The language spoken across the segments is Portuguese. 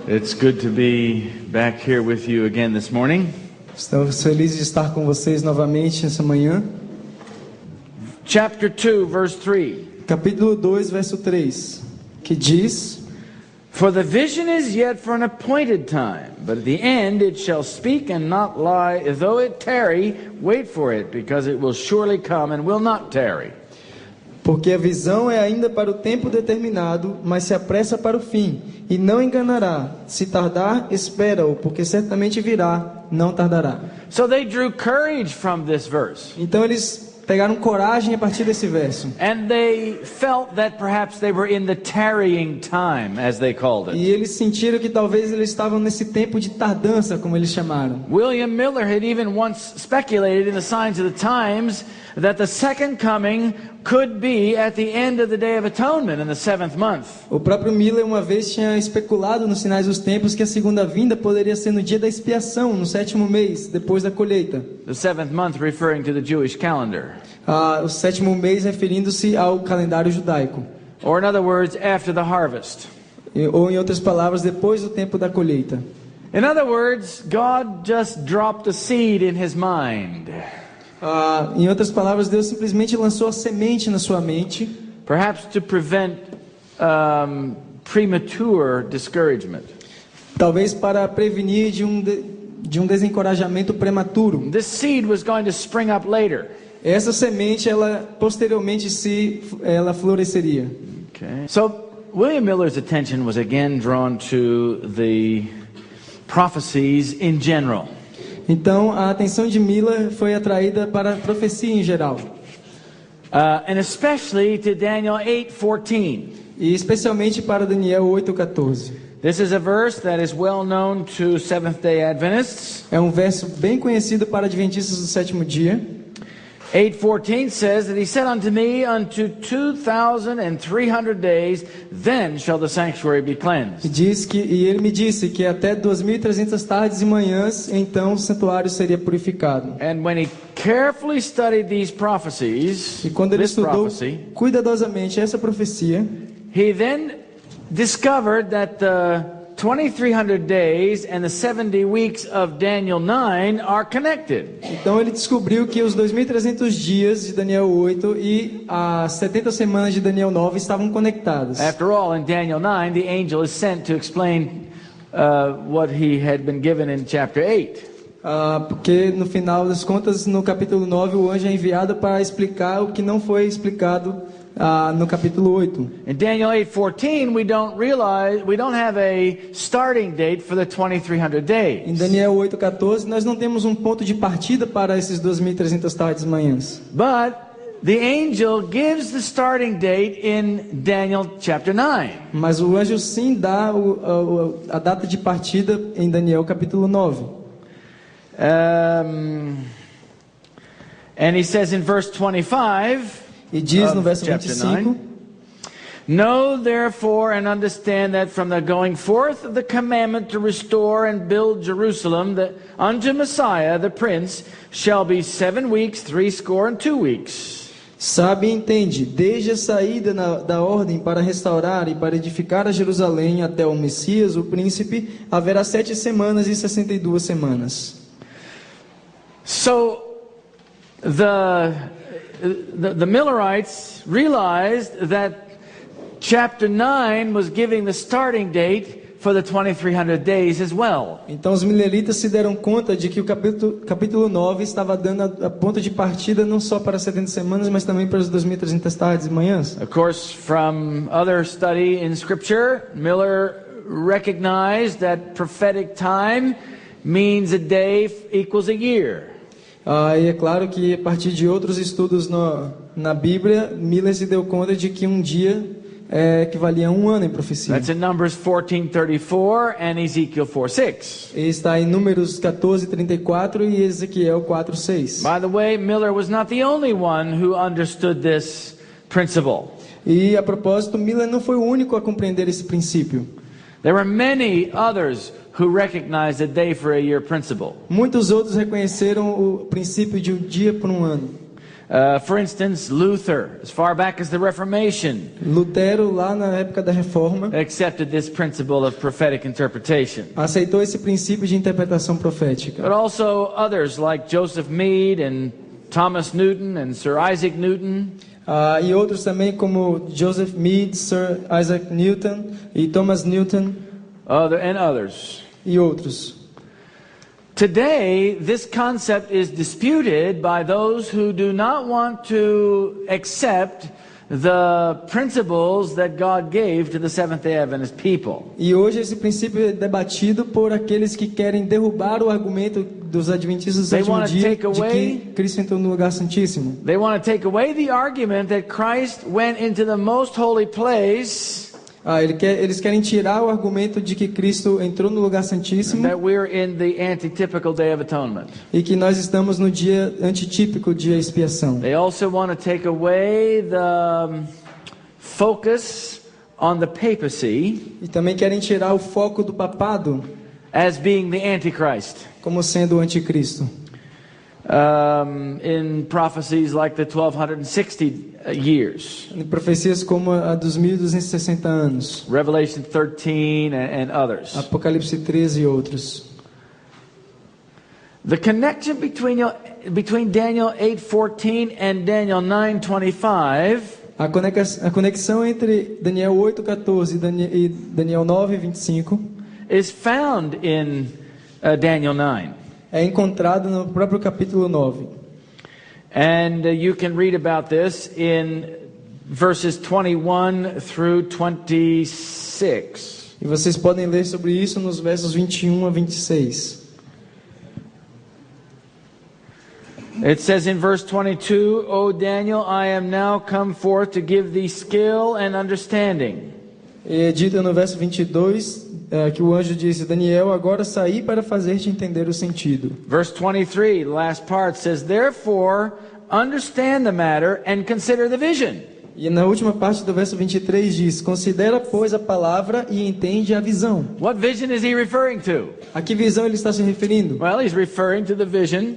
It's good to be back here with you again this morning. Estamos felizes de estar com vocês novamente essa manhã. Chapter 2, verse 3. Capítulo 2, verso 3, que diz: For the vision is yet for an appointed time, but at the end it shall speak and not lie. Though it tarry, wait for it, because it will surely come and will not tarry. Porque a visão é ainda para o tempo determinado, mas se apressa para o fim, e não enganará. Se tardar, espera-o, porque certamente virá, não tardará. So they drew courage from this verse. Então eles pegaram coragem a partir desse verso. And they felt that perhaps they were in the tarrying time, as they called it. E eles sentiram que talvez eles estavam nesse tempo de tardança, como eles chamaram. William Miller had even once speculated in the Signs of the Times that the second coming could be at the end of the Day of Atonement in the 7th month. O próprio Miller uma vez tinha especulado nos Sinais dos Tempos que a segunda vinda poderia ser no dia da expiação, no 7º mês, depois da colheita. The 7th month referring to the Jewish calendar. O 7º mês referindo-se ao calendário judaico. Or in other words, after the harvest. Ou em outras palavras, depois do tempo da colheita. In other words, God just dropped a seed in his mind. Em outras palavras, Deus simplesmente lançou a semente na sua mente. Perhaps to prevent premature discouragement. Talvez para prevenir de um desencorajamento prematuro. This seed was going to spring up later. Essa semente, ela posteriormente ela floresceria. Okay. So William Miller's attention was again drawn to the prophecies in general. Então a atenção de Miller foi atraída para a profecia em geral. And especially to Daniel 8:14. E especialmente para Daniel 8:14. This is a verse that is well known to Seventh-day Adventists. É um verso bem conhecido para adventistas do sétimo dia. 8:14 says that he said unto me, unto 2,300 days, then shall the sanctuary be cleansed. E ele me disse que até 2.300 tardes e manhãs, então o santuário seria purificado. And when he carefully studied these prophecies, E quando ele estudou cuidadosamente essa profecia, he then discovered that the 2,300 days and the 70 weeks of Daniel 9 are connected. Então ele descobriu que os 2.300 dias de Daniel 8 e as 70 semanas de Daniel 9 estavam conectados. After all, in Daniel 9, the angel is sent to explain what he had been given in chapter 8. Porque no final das contas, no capítulo 9, o anjo é enviado para explicar o que não foi explicado no capítulo 8. In Daniel 8:14, we don't have a starting date for the 2,300 days. Em Daniel 8:14, nós não temos um ponto de partida para esses 2.300 tardes e manhãs. But the angel gives the starting date in Daniel chapter 9. Mas o anjo sim dá a data de partida em Daniel capítulo 9. And he says in verse 25, e diz no verso 25: Know therefore and understand that from the going forth of the commandment to restore and build Jerusalem unto Messiah the Prince shall be 7 weeks, 62 weeks. Sabe e entende, desde a saída da ordem para restaurar e para edificar a Jerusalém até o Messias, o príncipe, haverá 7 semanas e 62 semanas. So the Millerites realized that chapter 9 was giving the starting date for the 2,300 days as well. Então os mileritas se deram conta de que o capítulo 9 estava dando a ponto de partida não só para 70 semanas, mas também para as 2.300 tardes e manhãs. Of course, from other study in Scripture, Miller recognized that prophetic time means a day equals a year. E é claro que a partir de outros estudos na Bíblia, Miller se deu conta de que um dia equivalia a um ano em profecia. That's in Numbers 14:34 and Ezekiel 4:6. E está em Números 14:34 e Ezequiel 4:6. By the way, Miller was not the only one who understood this principle. E a propósito, Miller não foi o único a compreender esse princípio. There were many others who recognized a day for a year principle. Muitos outros reconheceram o princípio de um dia por um ano. For instance, Luther, as far back as the Reformation, Lutero, lá na época da Reforma, accepted this principle of prophetic interpretation. aceitou esse princípio de interpretação profética. But also others like Joseph Meade and Thomas Newton and Sir Isaac Newton. E outros também como Joseph Meade, Sir Isaac Newton e Thomas Newton And others. e outros. Today, this concept is disputed by those who do not want to accept the principles that God gave to the Seventh-day Adventist people. E hoje esse princípio é debatido por aqueles que querem derrubar o argumento dos adventistas do sétimo dia de que Cristo entrou no lugar santíssimo. They want to take away the argument that Christ went into the most holy place. Eles querem tirar o argumento de que Cristo entrou no lugar santíssimo That we're in the antitypical day of atonement. e que nós estamos no dia antitípico de expiação. They also want to take away the focus on the papacy E também querem tirar o foco do papado as being the Antichrist. como sendo o anticristo. In prophecies like the 1260 years. Em profecias como a dos 1260 anos. Revelation 13 and others. Apocalipse 13 e outros. The connection between Daniel 8:14 and Daniel 9:25 A conexão entre Daniel 8:14 e Daniel 9:25 is found in Daniel 9. é encontrado no próprio capítulo 9. And you can read about this in verses 21 through 26. E vocês podem ler sobre isso nos versos 21 a 26. It says in verse 22, O Daniel, I am now come forth to give thee skill and understanding. E dita no verso 22 que o anjo disse: Daniel, agora saí para fazer-te entender o sentido. Verse 23, the last part says, Therefore, understand the matter and consider the vision. E na última parte do verso 23 diz: Considera, pois, a palavra e entende a visão. What vision is he referring to? A que visão ele está se referindo? Well, he's referring to the vision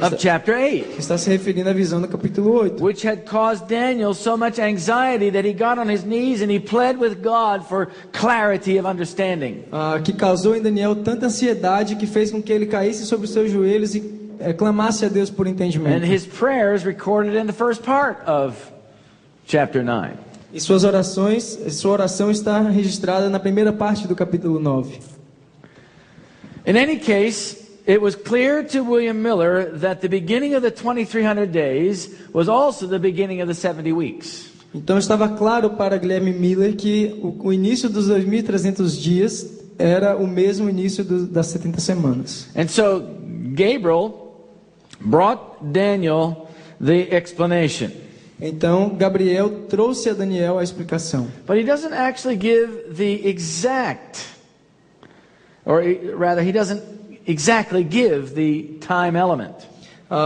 of chapter 8. Está se referindo à visão do capítulo 8. Which had caused Daniel so much anxiety that he got on his knees and he pled with God for clarity of understanding. Que causou em Daniel tanta ansiedade que fez com que ele caísse sobre os seus joelhos e clamasse a Deus por entendimento. And his prayers recorded in the first part of chapter 9. E sua oração está registrada na primeira parte do capítulo 9. In any case, it was clear to William Miller that the beginning of the 2300 days was also the beginning of the 70 weeks. Então estava claro para Guilherme Miller que o início dos 2300 dias era o mesmo início das 70 semanas. And so Gabriel brought Daniel the explanation. Então Gabriel trouxe a Daniel a explicação. But he doesn't actually give the exact, or rather he doesn't exactly give the time element.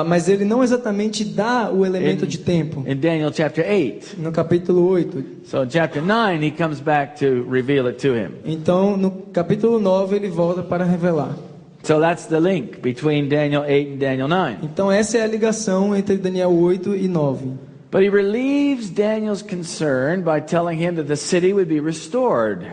Mas ele não exatamente dá o elemento de tempo. In Daniel chapter 8. No capítulo 8. So in chapter 9 he comes back to reveal it to him. Então no capítulo 9 ele volta para revelar. So that's the link between Daniel 8 and Daniel 9. Então essa é a ligação entre Daniel 8 e 9. But he relieves Daniel's concern by telling him that the city would be restored.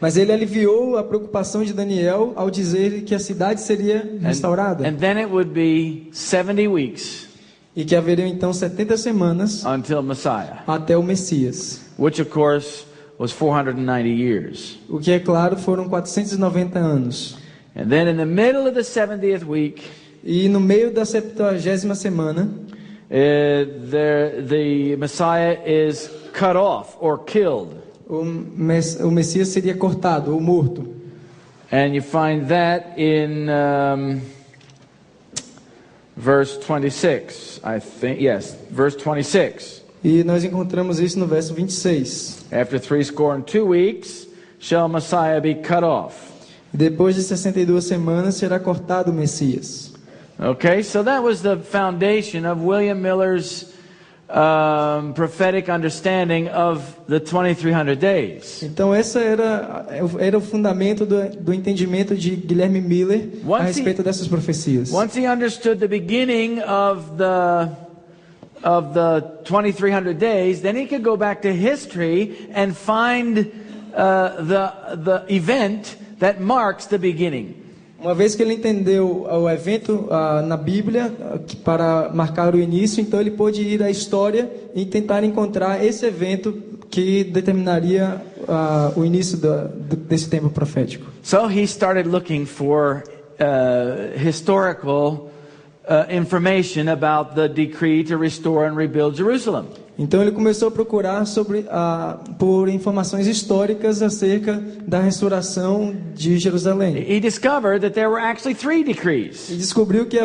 Mas ele aliviou a preocupação de Daniel ao dizer que a cidade seria restaurada. And then it would be 70 weeks. E que haveriam então 70 semanas until Messiah. Até o Messias. Which of course was 490 years. O que é claro foram 490 anos. And then in the middle of the 70th week, e no meio da 70ª semana, the Messiah is cut off or killed. O Messias seria cortado ou morto. And you find that in verse 26, I think. Yes, verse 26. E nós encontramos isso no verso 26. After 62 weeks shall Messiah be cut off. Depois de 62 semanas será cortado o Messias. Okay, so that was the foundation of William Miller's prophetic understanding of the 2300 days. Então essa era o fundamento do entendimento de Guilherme Miller a respeito dessas profecias. Once he understood the beginning of the of the 2300 days, then he could go back to history and find the event that marks the beginning. Uma vez que ele entendeu o evento na Bíblia para marcar o início, então ele pôde ir à história e tentar encontrar esse evento que determinaria o início desse tempo profético. So he started looking for historical information about the decree to restore and rebuild Jerusalem. Então ele começou a procurar por informações históricas acerca da restauração de Jerusalém. He discovered that there were actually 3 decrees. E descobriu que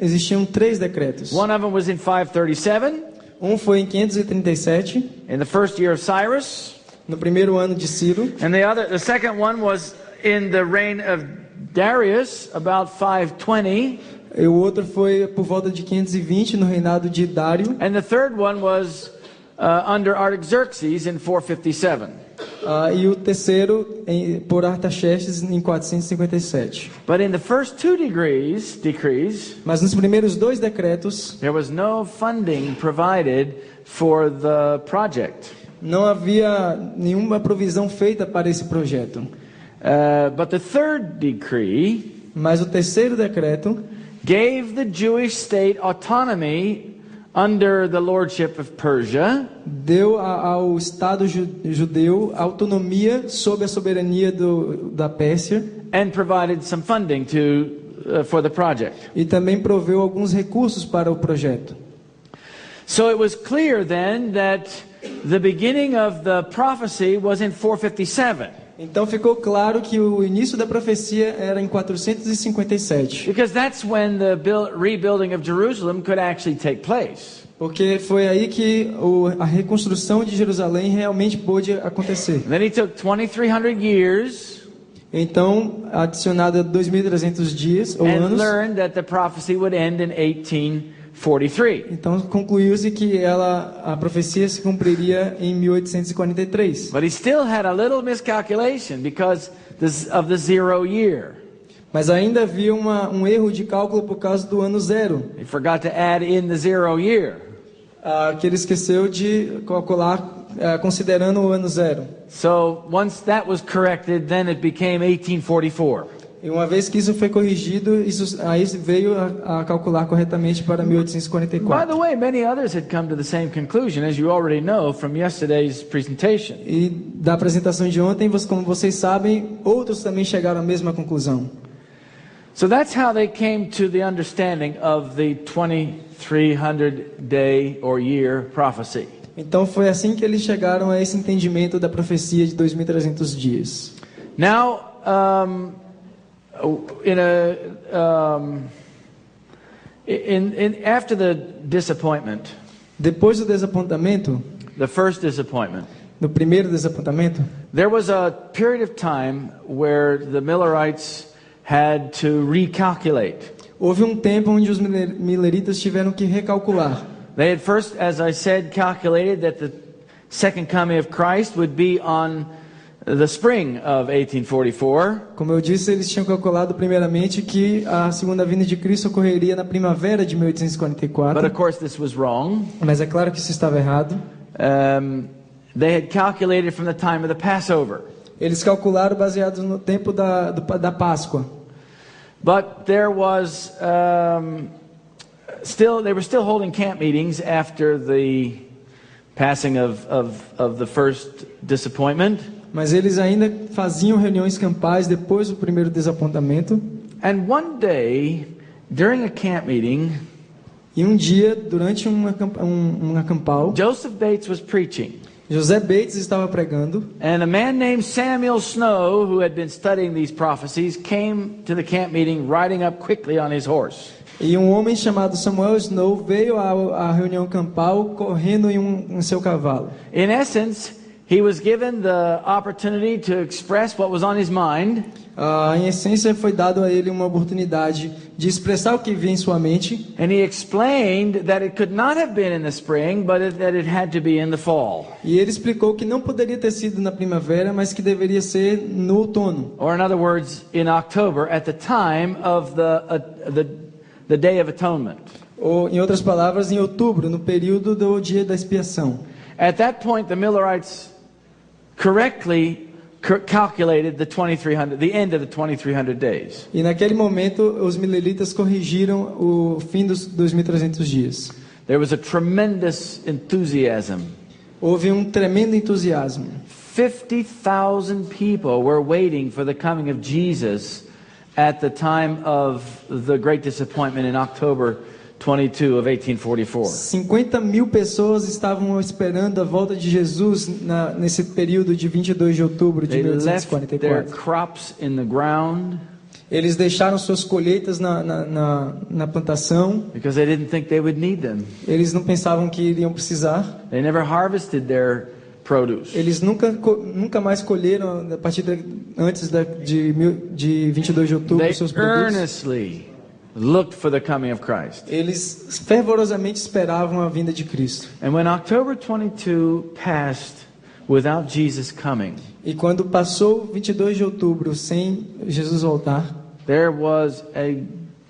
existiam 3 decretos. One of them was in 537. Um foi em 537, in the first year of Cyrus. No primeiro ano de Ciro. And the second one was in the reign of Darius, about 520. E o outro foi por volta de 520 no reinado de Dário. And the third one was under Artaxerxes in 457. E o terceiro por Artaxerxes em 457. But in the first 2 decrees, mas nos primeiros 2 decretos, there was no funding provided for the project. Não havia nenhuma provisão feita para esse projeto. But the third decree, mas o terceiro decreto, gave the Jewish state autonomy under the lordship of Persia. Deu ao Estado judeu autonomia sob a soberania da Pérsia. And provided some funding for the project. E também proveu alguns recursos para o projeto. So it was clear then that the beginning of the prophecy was in 457. Então ficou claro que o início da profecia era em 457. Because that's when the rebuilding of Jerusalem could actually take place. Porque foi aí que a reconstrução de Jerusalém realmente pôde acontecer. Then he took 2300 years. Então, adicionado 2300 dias ou anos. And learned that the prophecy would end in 1843. Então concluiu-se que a profecia se cumpriria em 1843. But he still had a little miscalculation because of the 0 year. Mas ainda havia um erro de cálculo por causa do ano 0. He forgot to add in the 0 year. Que ele esqueceu de calcular considerando o ano 0. So once that was corrected, then it became 1844. E uma vez que isso foi corrigido, aí veio a calcular corretamente para 1844. By the way, many others had come to the same conclusion, as you already know from yesterday's presentation. E da apresentação de ontem, como vocês sabem, outros também chegaram à mesma conclusão. So that's how they came to the understanding of the 2300 day or year prophecy. Então foi assim que eles chegaram a esse entendimento da profecia de 2300 dias. Now, after the disappointment, depois do desapontamento, the first disappointment, no primeiro desapontamento, there was a period of time where the Millerites had to recalculate. Houve tempo onde os mileritas tiveram que recalcular. They had first, as I said, calculated that the second coming of Christ would be on the spring of 1844. Como eu disse, eles tinham calculado primeiramente que a segunda vinda de Cristo ocorreria na primavera de 1844. But of course this was wrong. Mas é claro que isso estava errado. They had calculated from the time of the Passover. Eles calcularam baseados no tempo da Páscoa. But there was they were still holding camp meetings after the passing of the first disappointment. Mas eles ainda faziam reuniões campais depois do primeiro desapontamento. And one day, during a camp meeting, e dia durante uma campal, Joseph Bates was preaching. José Bates estava pregando. And a man named Samuel Snow, who had been studying these prophecies, came to the camp meeting riding up quickly on his horse. E homem chamado Samuel Snow veio à reunião campal correndo em seu cavalo. In essence, he was given the opportunity to express what was on his mind. Em essência, foi dado a ele uma oportunidade de expressar o que vinha em sua mente. And he explained that it could not have been in the spring, but that it had to be in the fall. E ele explicou que não poderia ter sido na primavera, mas que deveria ser no outono. Or in other words, in October, at the time of the Day of Atonement. Ou, em outras palavras, em outubro, no período do dia da expiação. At that point, the Millerites correctly calculated the end of the 2300 days. E naquele momento, os mileritas corrigiram o fim dos 2300 dias. There was a tremendous enthusiasm. Houve um tremendo entusiasmo. 50,000 people were waiting for the coming of Jesus at the time of the great disappointment in October 22 of 1844. 50.000 pessoas estavam esperando a volta de Jesus nesse período de 22 de outubro de They left their 1844. crops in the ground Eles deixaram suas colheitas na plantação. because they didn't think they would need them. Eles não pensavam que iriam precisar. They never harvested their produce. Eles nunca mais colheram a partir de 22 de outubro They seus produtos. earnestly looked for the coming of Christ. Eles fervorosamente esperavam a vinda de Cristo. And when October 22 passed without Jesus coming, E quando passou 22 de outubro sem Jesus voltar, there was a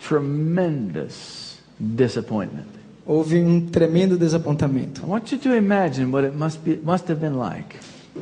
tremendous disappointment. houve um tremendo desapontamento. I want you to imagine what it must have been like.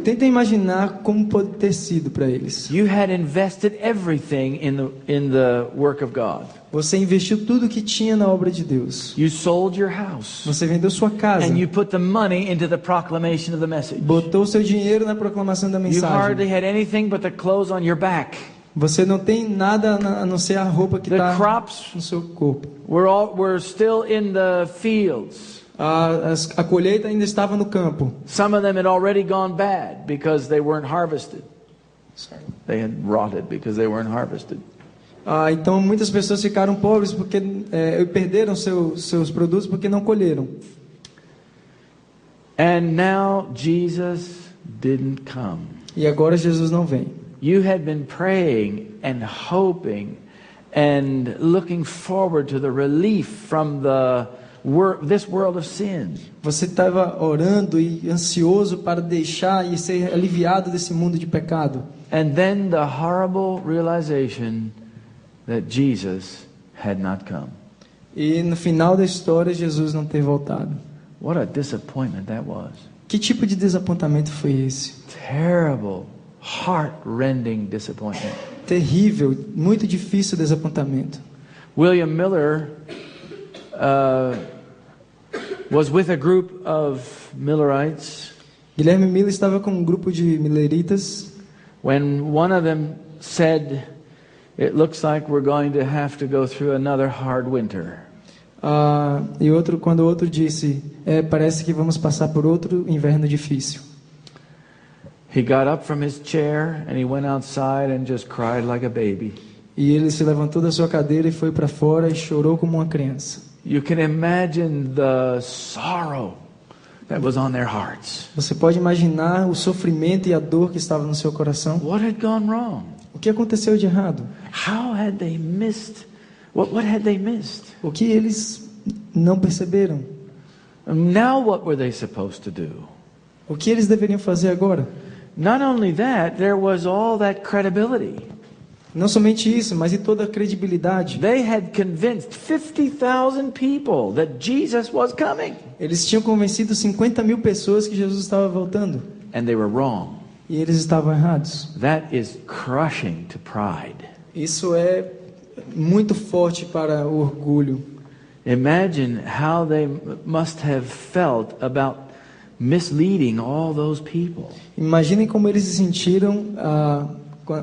Tenta imaginar como pode ter sido para eles. You had invested everything in the work of God. Você investiu tudo que tinha na obra de Deus. You sold your house. Você vendeu sua casa. And you put the money into the proclamation of the message. Botou seu dinheiro na proclamação da You mensagem. hardly had anything but the clothes on your back. Você não tem nada a não ser a roupa que The está crops no seu corpo. were still in the fields. A colheita ainda estava no campo. Some of them had already gone bad because they weren't harvested. They had rotted because they weren't harvested. Então muitas pessoas ficaram pobres porque perderam seus produtos porque não colheram. And now Jesus didn't come. E agora Jesus não vem. You had been praying and hoping and looking forward to the relief from this world of sin. Você estava orando e ansioso para deixar e ser aliviado desse mundo de pecado. And then the horrible realization that Jesus had not come. E no final da história, Jesus não ter voltado. What a disappointment that was. Que tipo de desapontamento foi esse? Terrible, heart-rending disappointment. Terrível, muito difícil desapontamento. William Miller was with a group of Millerites Guilherme Miller estava com um grupo de mileritas when one of them said, "It looks like we're going to have to go through another hard winter." quando o outro disse, parece que vamos passar por outro inverno difícil. He got up from his chair and he went outside and just cried like a baby. E ele se levantou da sua cadeira e foi para fora e chorou como uma criança. You can imagine the sorrow that was on their hearts. Você pode imaginar o sofrimento e a dor que estava no seu coração? What had gone wrong? O que aconteceu de errado? How had they missed? What had they missed? O que eles não perceberam? Now what were they supposed to do? O que eles deveriam fazer agora? Not only that, there was all that credibility. Não somente isso, mas e toda a credibilidade. They had convinced 50,000 people that Jesus was coming. Eles tinham convencido 50.000 pessoas que Jesus estava voltando. And they were wrong. E eles estavam errados. That is crushing to pride. Isso é muito forte para o orgulho. Imagine how they must have felt about misleading all those people. Imaginem como eles se sentiram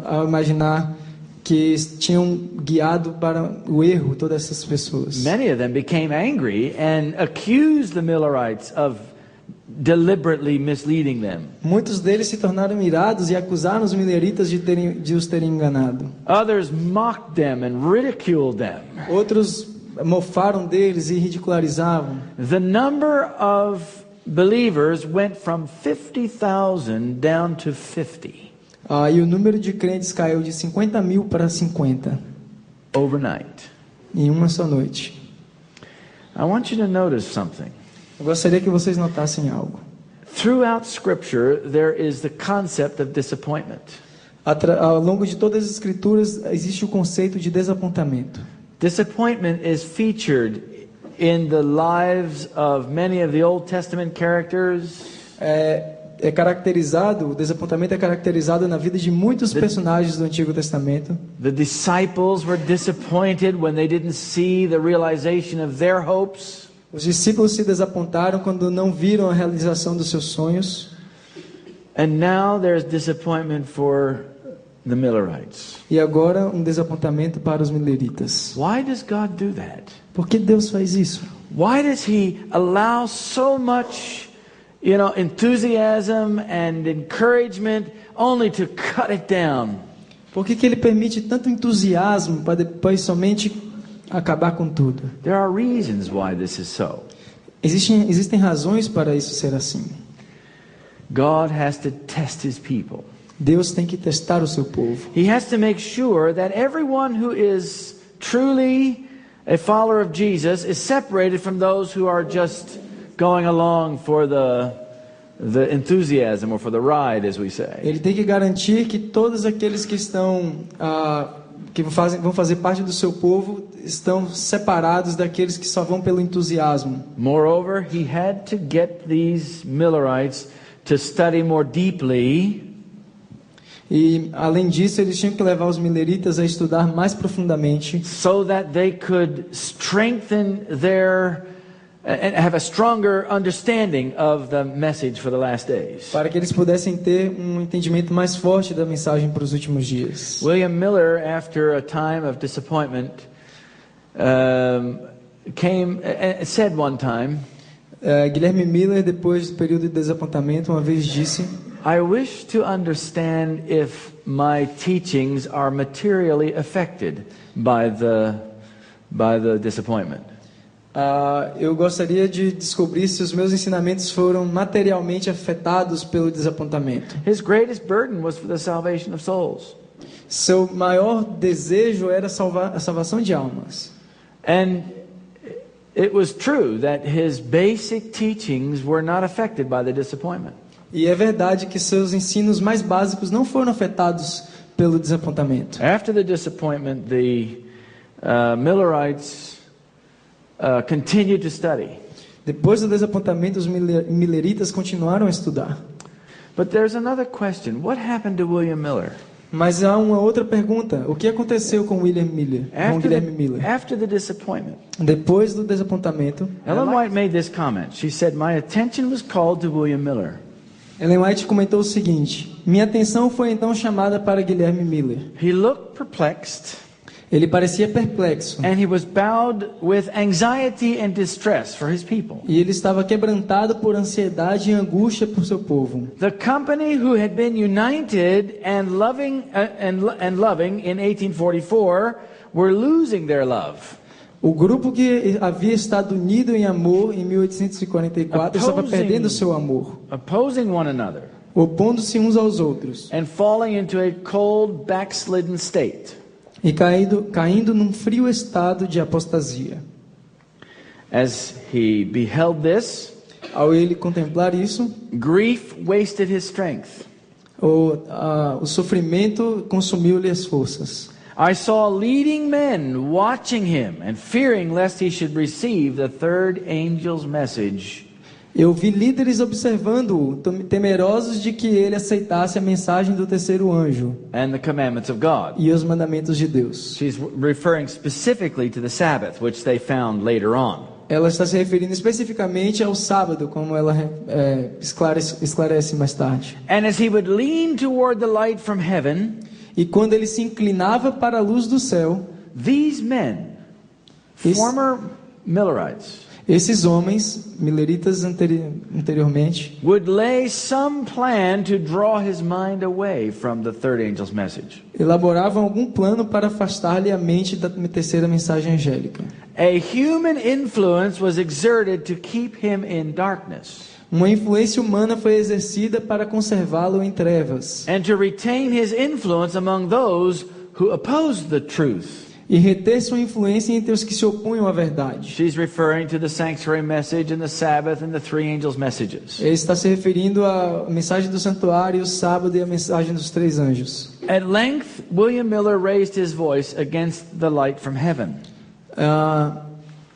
ao imaginar que tinham guiado para o erro todas essas pessoas. Many of them became angry and accused the Millerites of deliberately misleading them. Muitos deles se tornaram irados e acusaram os mileritas de os terem enganado. Others mocked them and ridiculed them. Outros mofaram deles e ridicularizavam. The number of believers went from 50,000 down to 50. E o número de crentes caiu de 50.000 para 50. Overnight. Em uma só noite. I want you to notice something. Eu gostaria que vocês notassem algo. Throughout Scripture, there is the concept of disappointment. Ao longo de todas as Escrituras existe o conceito de desapontamento. Disappointment is featured in the lives of many of the Old Testament characters. O desapontamento é caracterizado na vida de muitos personagens do Antigo Testamento. The disciples were disappointed when they didn't see the realization of their hopes. Os discípulos se desapontaram quando não viram a realização dos seus sonhos. And now there's disappointment for the Millerites. E agora um desapontamento para os mileritas. Why does God do that? Por que Deus faz isso? Why does He allow so much, enthusiasm and encouragement only to cut it down? Por que Ele permite tanto entusiasmo para depois somente acabar com tudo? There are reasons why this is so. Existem razões para isso ser assim. God has to test His people. Deus tem que testar o seu povo. He has to make sure that everyone who is truly a follower of Jesus is separated from those who are just going along for the enthusiasm or for the ride, as we say. Ele tem que garantir que todos aqueles que vão fazer parte do seu povo estão separados daqueles que só vão pelo entusiasmo. Moreover, he had to get these Millerites to study more deeply. E além disso, eles tinham que levar os mileritas a estudar mais profundamente, so that they could strengthen their and have a stronger understanding of the message for the last days. para que eles pudessem ter um entendimento mais forte da mensagem para os últimos dias. William Miller, after a time of disappointment, said one time, Guilherme Miller, depois do período de desapontamento, uma vez disse: I wish to understand if my teachings are materially affected by the disappointment. Eu gostaria de descobrir se os meus ensinamentos foram materialmente afetados pelo desapontamento. His greatest burden was for the salvation of souls. Seu maior desejo era a salvação de almas. And it was true that his basic teachings were not affected by the disappointment. E é verdade que seus ensinos mais básicos não foram afetados pelo desapontamento. After the disappointment, the Millerites continued to study. Depois do desapontamento, os milleritas continuaram a estudar. But there's another question. What happened to William Miller? Mas há uma outra pergunta. O que aconteceu com Guilherme Miller? After the disappointment, Depois do desapontamento, Ellen White made this comment. She said, "My attention was called to William Miller. Ellen White comentou o seguinte: minha atenção foi então chamada para Guilherme Miller. He looked perplexed, Ele parecia perplexo. and he was bowed with anxiety and distress for his people. E ele estava quebrantado por ansiedade e angústia por seu povo. The company who had been united and loving in 1844 were losing their love. O grupo que havia estado unido em amor em 1844 estava perdendo seu amor, opposing one another, opondo-se uns aos outros, and falling into a cold, backslidden state. E caindo num frio estado de apostasia. As he beheld this, ao ele contemplar isso, grief wasted his strength. O sofrimento consumiu-lhe as forças. I saw leading men watching him and fearing lest he should receive the third angel's message. Eu vi líderes observando-o, temerosos de que ele aceitasse a mensagem do terceiro anjo and the commandments of God. E os mandamentos de Deus. She's referring specifically to the Sabbath, which they found later on. Ela está se referindo especificamente ao sábado, como ela esclarece mais tarde. And as he would lean toward the light from heaven, e quando ele se inclinava para a luz do céu, these men, former Millerites, esses homens, milleritas anteriormente, would lay some plan to draw his mind away from the third angel's message. Elaboravam algum plano para afastar-lhe a mente da terceira mensagem angélica. A human influence was exerted to keep him in darkness. Uma influência humana foi exercida para conservá-lo em trevas. And to retain his influence among those who opposed the truth. E reter sua influência entre os que se opunham à verdade. She's referring to the sanctuary message and the Sabbath and the three angels' messages. Ele está se referindo à mensagem do santuário, o sábado e a mensagem dos três anjos. At length, William Miller raised his voice against the light from heaven.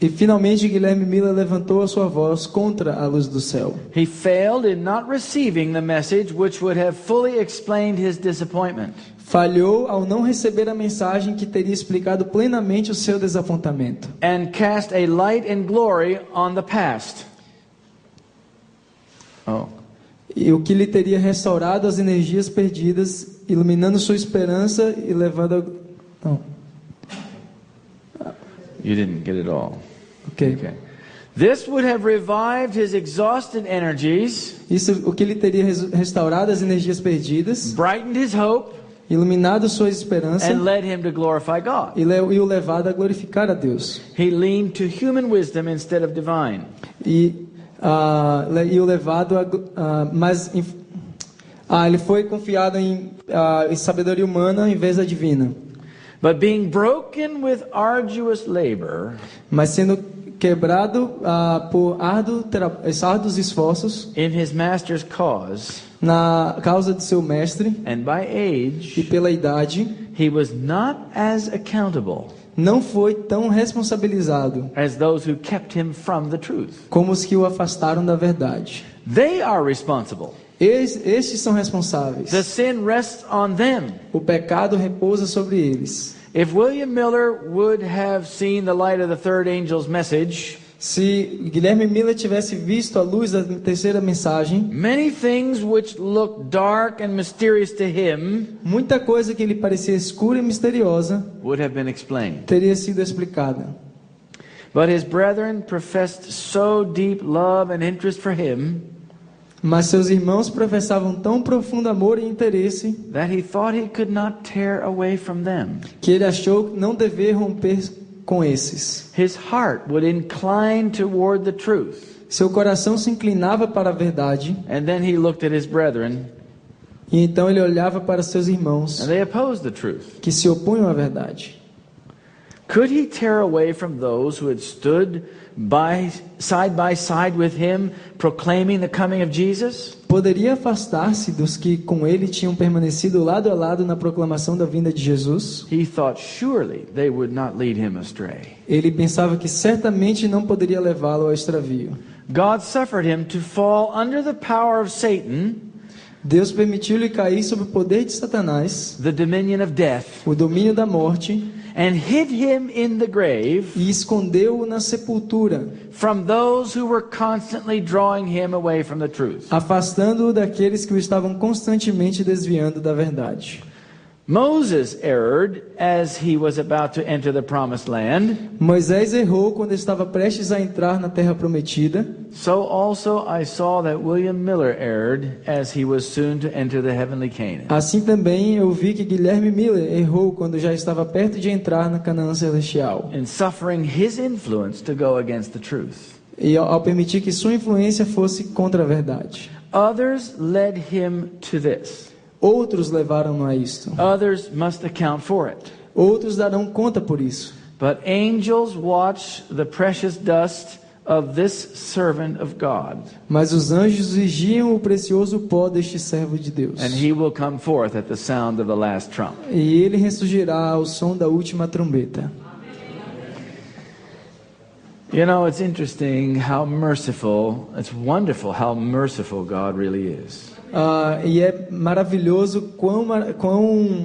E finalmente Guilherme Miller levantou a sua voz contra a luz do céu. He failed in not receiving the message which would have fully explained his disappointment. Falhou ao não receber a mensagem que teria explicado plenamente o seu desapontamento. And cast a light and glory on the past. E o que lhe teria restaurado as energias perdidas, iluminando sua esperança e levando a... Não. You didn't get it all. Okay. This would have revived his exhausted energies. Isso, o que lhe teria restaurado as energias perdidas, brightened his hope, iluminado sua esperança and led him to glorify God. E o levado a glorificar a Deus. He leaned to human wisdom instead of divine. E o levado ele foi confiado em sabedoria humana em vez da divina. But being broken with arduous labor, mas sendo quebrado por árduos esforços in his master's cause, na causa de seu mestre, and by age, e pela idade, he was not as accountable, não foi tão responsabilizado as those who kept him from the truth. Como os que o afastaram da verdade. They are responsible. Estes são responsáveis. The sin rests on them. O pecado repousa sobre eles. If William Miller would have seen the light of the third angel's message, se Guilherme Miller tivesse visto a luz da terceira mensagem, many things which looked dark and mysterious to him, muita coisa que lhe parecia escura e misteriosa, would have been explained. Teria sido explicada. But his brethren professed so deep love and interest for him, mas seus irmãos professavam tão profundo amor e interesse, that he thought he could not tear away from them. Que ele achou não dever romper com esses. His heart would incline toward the truth. Seu coração se inclinava para a verdade. And then he looked at his brethren. E então ele olhava para seus irmãos. And they opposed the truth. Que se opunham à verdade. Could he tear away from those who had stood side by side with him, proclaiming the coming of Jesus? Poderia afastar-se dos que com ele tinham permanecido lado a lado na proclamação da vinda de Jesus? He thought surely they would not lead him astray. Ele pensava que certamente não poderia levá-lo ao extravio. God suffered him to fall under the power of Satan. Deus permitiu-lhe cair sob o poder de Satanás, the dominion of death, o domínio da morte, and hid him in the grave, e escondeu-o na sepultura, from those who were constantly drawing him away from the truth. Afastando-o daqueles que o estavam constantemente desviando da verdade. Moses erred as he was about to enter the promised land. Moisés errou quando estava prestes a entrar na terra prometida. So also I saw that William Miller erred as he was soon to enter the heavenly Canaan. Assim também eu vi que Guilherme Miller errou quando já estava perto de entrar na Canaã celestial. In suffering his influence to go against the truth. E ao permitir que sua influência fosse contra a verdade. Others led him to this. Outros levaram-no a isto. Others must account for it. Outros darão conta por isso. But angels watch the precious dust of this servant of God. Mas os anjos vigiam o precioso pó deste servo de Deus. And he will come forth at the sound of the last trump. E ele ressurgirá ao som da última trombeta. You know, it's interesting how merciful, it's wonderful how merciful God really is. E é maravilhoso quão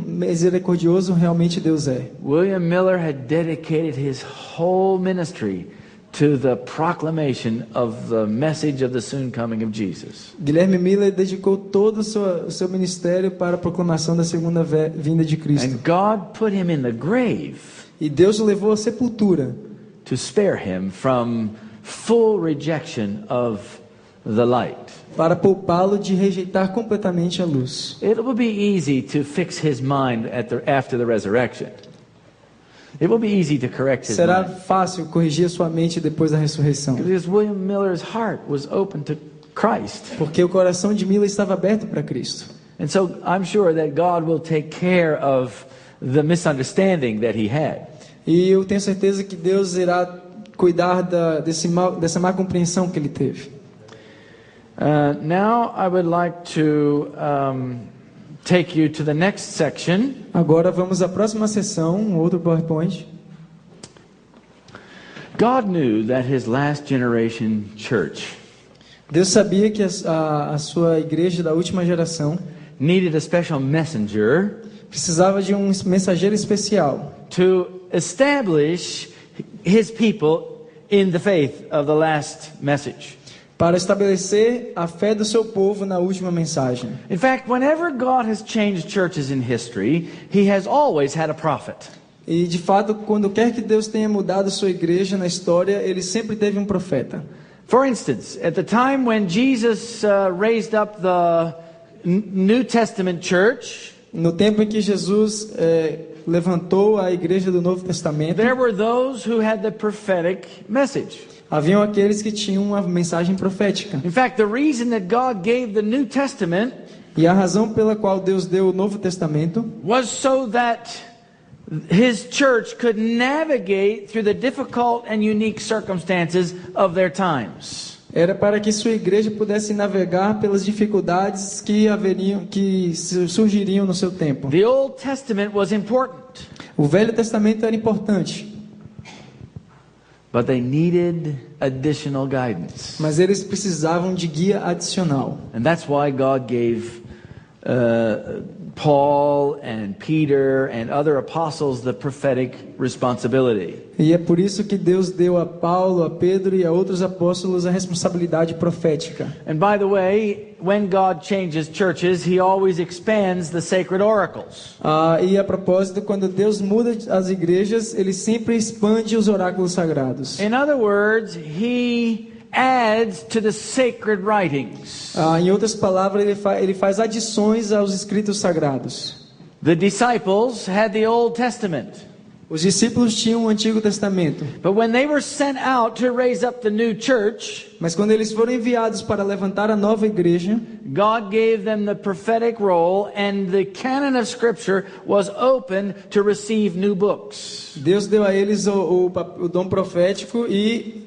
misericordioso realmente Deus é. William Miller had dedicated his whole ministry to the proclamation of the message of the soon coming of Jesus. Guilherme Miller dedicou todo o seu ministério para a proclamação da segunda vinda de Cristo. And God put him in the grave. E Deus o levou à sepultura. To spare him from full rejection of the light. Para poupá-lo de rejeitar completamente a luz. It will be easy to fix his mind after the resurrection. It will be easy to correct his Será mind. fácil corrigir a sua mente depois da ressurreição. Because William Miller's heart was open to Christ. Porque o coração de Miller estava aberto para Cristo. And so I'm sure that God will take care of the misunderstanding that he had. E eu tenho certeza que Deus irá cuidar dessa má compreensão que ele teve. Now I would like to take you to the next section. Agora vamos à próxima sessão, outro PowerPoint. God knew that his last generation church Deus sabia que a sua igreja da última geração needed a special messenger precisava de um mensageiro especial to establish his people in the faith of the last message. para estabelecer a fé do seu povo na última mensagem. In fact, whenever God has changed churches in history, he has always had a prophet. E de fato, quando quer que Deus tenha mudado sua igreja na história, ele sempre teve um profeta. For instance, at the time when Jesus raised up the New Testament church, No tempo em que Jesus levantou a igreja do Novo Testamento, there were those who had the prophetic message. haviam aqueles que tinham uma mensagem profética. In fact, the reason that God gave the New Testament E a razão pela qual Deus deu o Novo Testamento was so that his church could navigate through the difficult and unique circumstances of their times. era para que sua igreja pudesse navegar pelas dificuldades que surgiriam no seu tempo. The Old Testament was important, O Velho Testamento era importante, but they needed additional guidance. mas eles precisavam de guia adicional. And that's why God gave Paul and Peter and other apostles the prophetic responsibility. E é por isso que Deus deu a Paulo, a Pedro e a outros apóstolos a responsabilidade profética. And by the way, when God changes churches, he always expands the sacred oracles. E a propósito, quando Deus muda as igrejas, ele sempre expande os oráculos sagrados. In other words, he adds to the sacred writings. Em outras palavras, ele faz adições aos escritos sagrados. The disciples had the Old Testament. Os discípulos tinham o Antigo Testamento, But when they were sent out to raise up the new church, mas quando eles foram enviados para levantar a nova igreja, God gave them the prophetic role, and the canon of Scripture was open to receive new books. Deus deu a eles o dom profético e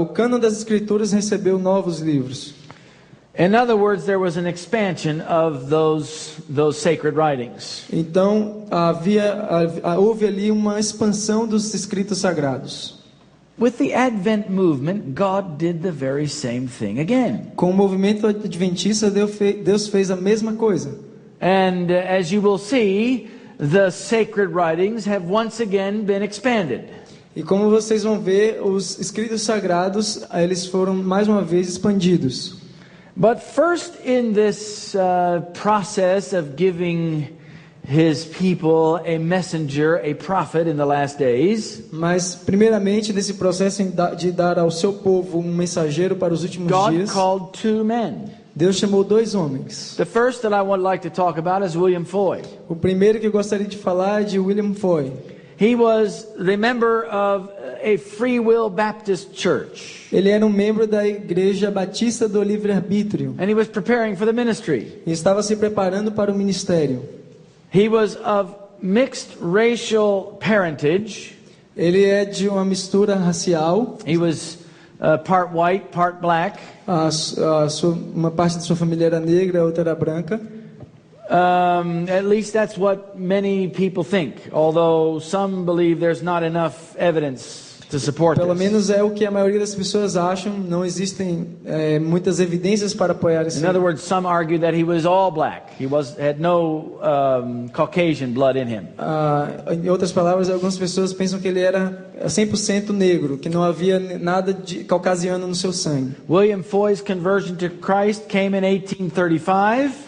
o cânon das Escrituras recebeu novos livros. In other words, there was an expansion of those sacred writings. Então houve ali uma expansão dos escritos sagrados. With the Advent movement, God did the very same thing again. Com o movimento adventista, Deus fez a mesma coisa. And as you will see, the sacred writings have once again been expanded. E como vocês vão ver, os escritos sagrados, eles foram mais uma vez expandidos. But first in this process of giving his people a messenger, a prophet in the last days, Mas primeiramente nesse processo de dar ao seu povo um mensageiro para os últimos God dias, called two men. Deus chamou dois homens. The first that I would like to talk about is William Foy. O primeiro que eu gostaria de falar é de William Foy. He was the member of a Free Will Baptist church. Ele era um membro da Igreja Batista do Livre-Arbítrio And he was preparing for the ministry. e estava se preparando para o ministério. He was of mixed racial parentage. Ele é de uma mistura racial. He was part white, part black. Uma parte de sua família era negra, a outra era branca. At least that's what many people think, although some believe there's not enough evidence to support Pelo this. menos é o que a maioria das pessoas acham. Não existem muitas evidências para apoiar esse. In other words, some argue that he was all black. He had no Caucasian blood in him. Em outras palavras, algumas pessoas pensam que ele era 100% negro, que não havia nada de caucasiano no seu sangue. William Foy's conversion to Christ came in 1835.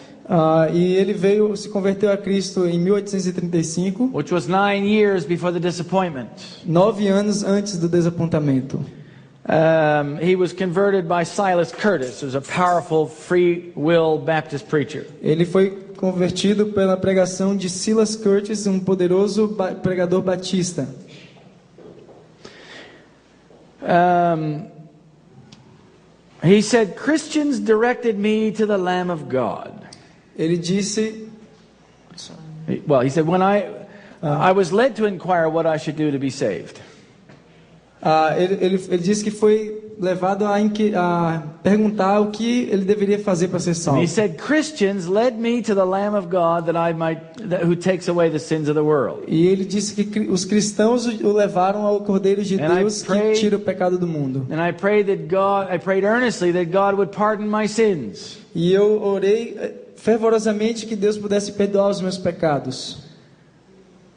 E ele se converteu a Cristo em 1835, Which was 9 years before the disappointment. 9 anos antes do desapontamento. He was converted by Silas Curtis, who's a powerful Free Will Baptist preacher. Ele foi convertido pela pregação de Silas Curtis, um poderoso pregador batista. He said, Christians directed me to the Lamb of God. Ele disse, Well, he said, when I was led to inquire what I should do to be saved. ele disse que foi levado a perguntar o que ele deveria fazer para ser And salvo. he said, Christians led me to the Lamb of God who takes away the sins of the world. E ele disse que os cristãos o levaram ao Cordeiro de And I Deus que prayed- tira o pecado do mundo. And I prayed earnestly that God would pardon my sins. E eu orei fervorosamente que Deus pudesse perdoar os meus pecados.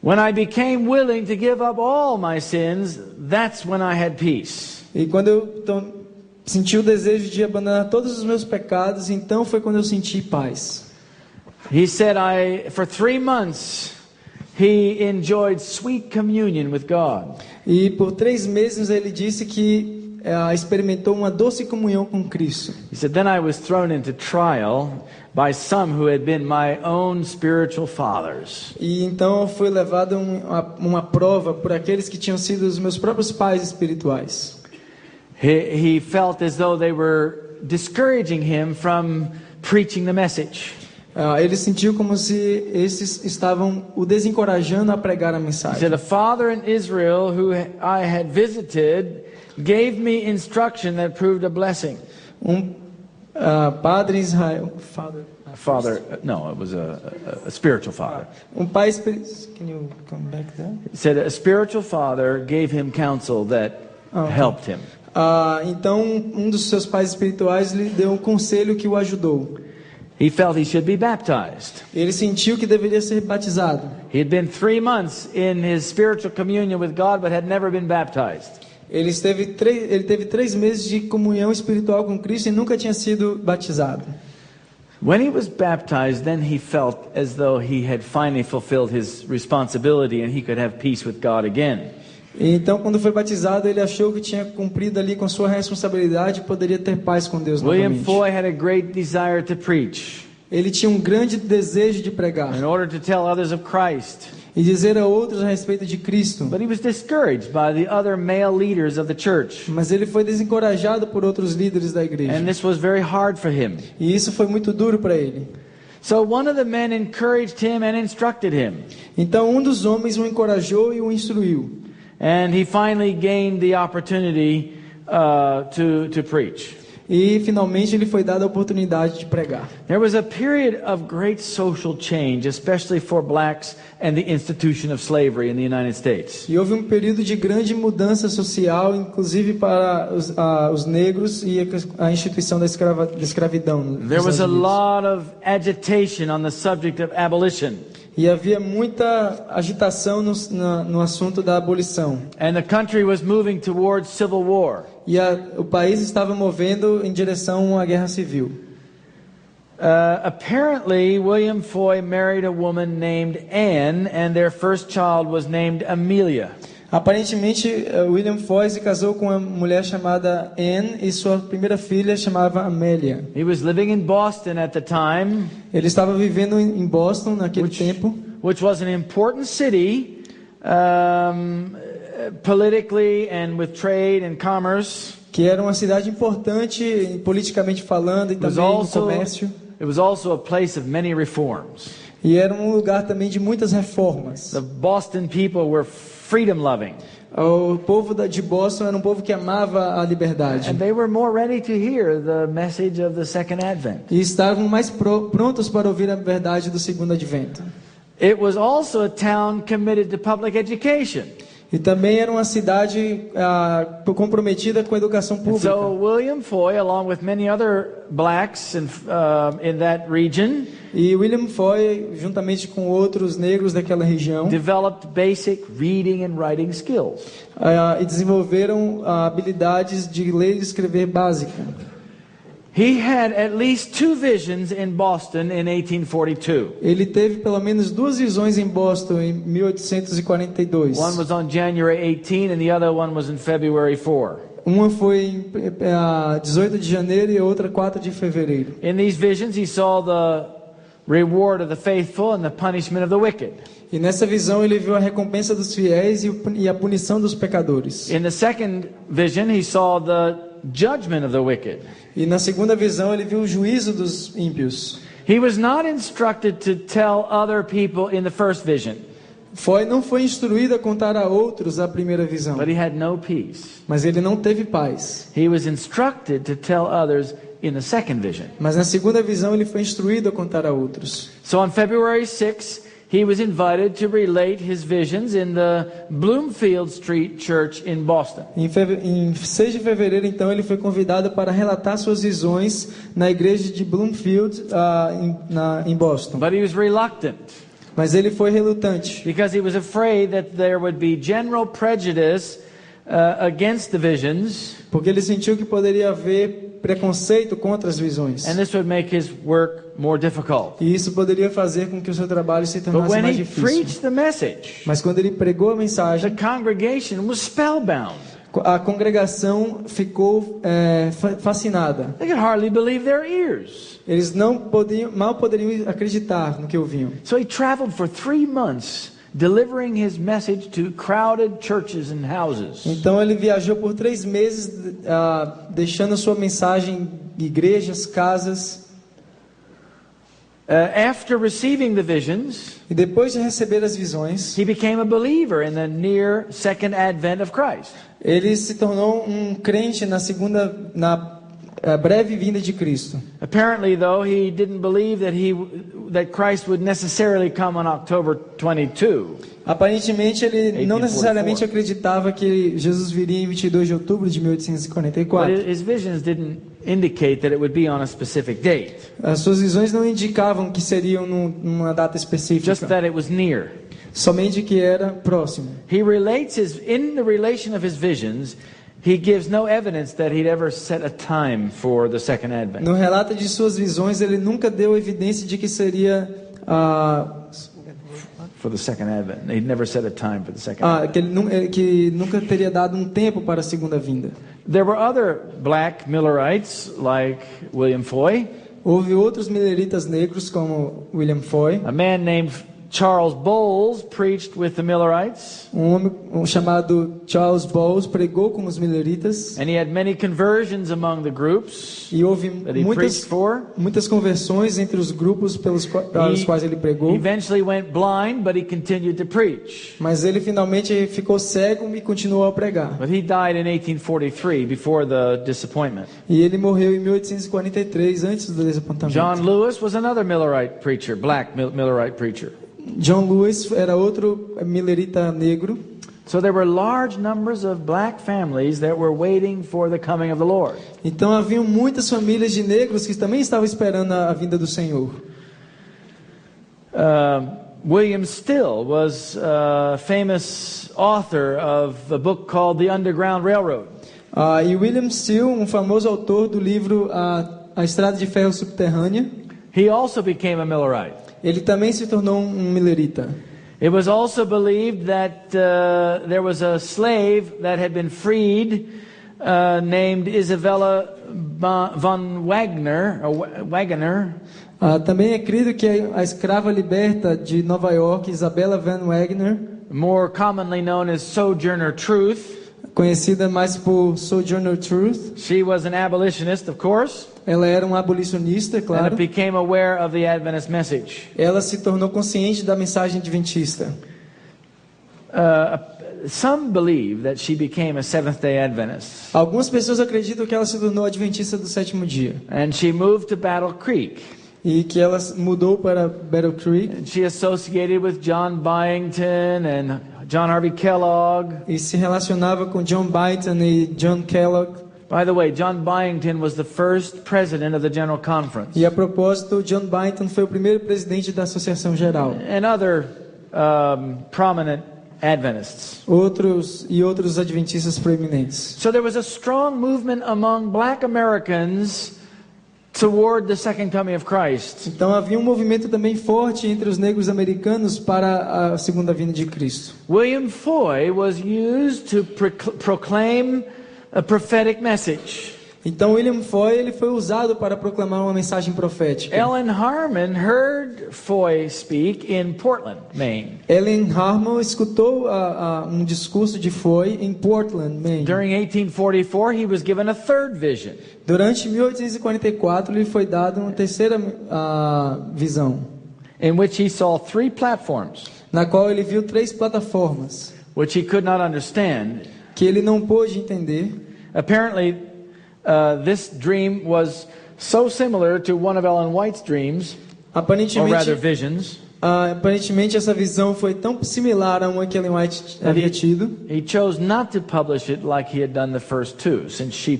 When I became willing to give up all my sins, that's when I had peace. E quando eu senti o desejo de abandonar todos os meus pecados, então foi quando eu senti paz. He said, for 3 months, he enjoyed sweet communion with God. E por 3 meses ele disse que experimentou uma doce comunhão com Cristo. He said, then I was thrown into trial by some who had been my own spiritual fathers. E então foi levado a uma prova por aqueles que tinham sido os meus próprios pais espirituais. He felt as though they were discouraging him from preaching the message. Ele sentiu como se esses estavam o desencorajando a pregar a He mensagem. said, a father in Israel who I had visited gave me instruction that proved a blessing. Padre em Israel, No, it was a spiritual father. pai espiritual. Can you come back there? He said a spiritual father gave him counsel that helped him. Então dos seus pais espirituais lhe deu um conselho que o ajudou. He felt he should be baptized. Ele sentiu que deveria ser batizado. He had been 3 months in his spiritual communion with God, but had never been baptized. Ele teve 3 meses de comunhão espiritual com Cristo e nunca tinha sido batizado. When he was baptized, then he felt as though he had finally fulfilled his responsibility and he could have peace with God again. Então, quando foi batizado, ele achou que tinha cumprido ali com sua responsabilidade e poderia ter paz com Deus William novamente. Foy had a great desire to preach Ele tinha um grande desejo de pregar in order to tell others of Christ. e dizer a outros a respeito de Cristo. But he was discouraged by the other male leaders of the church. Mas ele foi desencorajado por outros líderes da igreja. And this was very hard for him. E isso foi muito duro para ele. So one of the men encouraged him and instructed him. Então, dos homens o encorajou e o instruiu. And he finally gained the opportunity to preach. E finalmente ele foi dado a oportunidade de pregar. There was a period of great social change, especially for blacks and the institution of slavery in the United States. E houve um período de grande mudança social, inclusive para os negros e a instituição da escravidão. nos There was a Estados Unidos. lot of agitation on the subject of abolition. E havia muita agitação no assunto da abolição. And the country was moving towards civil war. E o país estava movendo em direção a uma guerra civil. Apparently, William Foy married a woman named Anne, and their first child was named Amelia. Aparentemente, William Foy se casou com uma mulher chamada Anne e sua primeira filha chamava Amélia. He was living in Boston at the time, Ele estava vivendo em Boston naquele tempo, which was an important city politically and with trade and commerce. que era uma cidade importante politicamente falando e também no comércio. It was also a place of many reforms. E era um lugar também de muitas reformas. The Boston people were freedom-loving. O povo de Boston era um povo que amava a liberdade. And they were more ready to hear the message of the Second Advent. E estavam mais prontos para ouvir a verdade do segundo advento. It was also a town committed to public education. E também era uma cidade comprometida com a educação pública. So William Foy, along with many other blacks in that region, E William Foy, juntamente com outros negros daquela região, developed basic reading and writing skills. E desenvolveram habilidades de ler e escrever básica. He had at least 2 visions in Boston in 1842. Ele teve pelo menos 2 visões em Boston em 1842. One was on January 18 and the other one was in February 4. Uma foi em 18 de janeiro e a outra 4 de fevereiro. In these visions he saw the reward of the faithful and the punishment of the wicked. E nessa visão ele viu a recompensa dos fiéis e a punição dos pecadores. In the second vision he saw the judgment of the wicked. E na segunda visão ele viu o juízo dos ímpios. He was not instructed to tell other people in the first vision. Foy não foi instruído a contar a outros a primeira visão, but he had no peace. mas ele não teve paz. He was instructed to tell others in the second vision. Mas na segunda visão ele foi instruído a contar a outros. So on February 6th, he was invited to relate his visions in the Bloomfield Street Church in Boston. Em 6 de fevereiro, então, ele foi convidado para relatar suas visões na igreja de Bloomfield, em Boston. But he was reluctant Mas ele foi relutante, because he was afraid that there would be general prejudice against the visions, porque ele sentiu que poderia haver preconceito contra as visões. and this would make his work more difficult. E isso poderia fazer com que o seu trabalho se But tornasse when mais he difícil. preached the message, Mas quando ele pregou a the mensagem, congregation was spellbound. a congregação ficou fascinada. They could hardly believe their ears. Eles mal poderiam acreditar no que ouviam. So he traveled for 3 months, delivering his message to crowded churches and houses. Então ele viajou por 3 meses, deixando sua mensagem em igrejas, casas. After receiving the visions, E depois de receber as visões, he became a believer in the near second advent of Christ. ele se tornou um crente na breve vinda de Cristo. Apparently, though, he didn't believe that Christ would necessarily come on October 22. Aparentemente ele não 1844. necessariamente acreditava que Jesus viria em 22 de outubro de But 1844. his visions didn't indicate that it would be on a specific date, As suas visões não indicavam que seriam numa data específica, just that it was near. somente que era próximo. He relates in the relation of his visions, he gives no evidence that he'd ever set a time for the second advent. No relato de suas visões, ele nunca deu evidência de que seria For the second advent. He'd never set a time for the second advent. que nunca teria dado um tempo para a segunda vinda. There were other black Millerites like William Foy, Houve outros mileritas negros como William Foy, a man named Charles Bowles preached with the Millerites, um homem chamado Charles Bowles pregou com os mileritas, and he had many conversions among the groups e houve that he preached for. muitas conversões entre os grupos para os quais ele He pregou. eventually went blind, but he continued to preach. Mas ele finalmente ficou cego e continuou a pregar. But he died in 1843 before the disappointment. E ele morreu em 1843, antes do desapontamento. John Lewis was another Millerite preacher, black Millerite preacher. John Lewis era outro milerita negro. So there were large numbers of black families that were waiting for the coming of the Lord. Então haviam muitas famílias de negros que também estavam esperando a vinda do Senhor. William Still was a famous author of a book called The Underground Railroad. E William Steele, um famoso autor do livro A Estrada de Ferro Subterrânea, He also became a Millerite. ele também se tornou um milerita. It was also believed that there was a slave that had been freed named Isabella von Wagener. Também é crido que a escrava liberta de Nova York, Isabella Van Wagner, more commonly known as Sojourner Truth. conhecida mais por Sojourner Truth. She was an abolitionist, of course, Ela era uma abolicionista, and claro. became aware of the Adventist message. Ela se tornou consciente da mensagem adventista. Some believe that she became a Seventh-day Adventist, Algumas pessoas acreditam que ela se tornou adventista do sétimo dia and she moved to Battle Creek. e que ela mudou para Battle Creek And she associated with John Byington and John Harvey Kellogg. e se relacionava com John Byington e John Kellogg. By the way, John Byington was the first president of the General Conference, E a propósito, John Byington foi o primeiro presidente da Associação Geral. and other prominent Adventists. Outros adventistas proeminentes. So there was a strong movement among black Americans toward the second coming of Christ. Então havia um movimento também forte entre os negros americanos para a segunda vinda de Cristo. William Foy was used to proclaim a prophetic message. Então William Foy ele foi usado para proclamar uma mensagem profética. Ellen Harmon heard Foy speak in Portland, Maine. Ellen Harmon escutou um discurso de Foy em Portland, Maine. During 1844, he was given a third vision. Durante 1844 lhe foi dada uma terceira visão, In which he saw 3 platforms. na qual ele viu 3 plataformas, which he could not understand. que ele não pôde entender. Apparently, this dream was so similar to one of Ellen White's dreams, or rather visions, Aparentemente essa visão foi tão similar a uma que Ellen White havia tido. He chose not to publish it like he had done the first 2, since she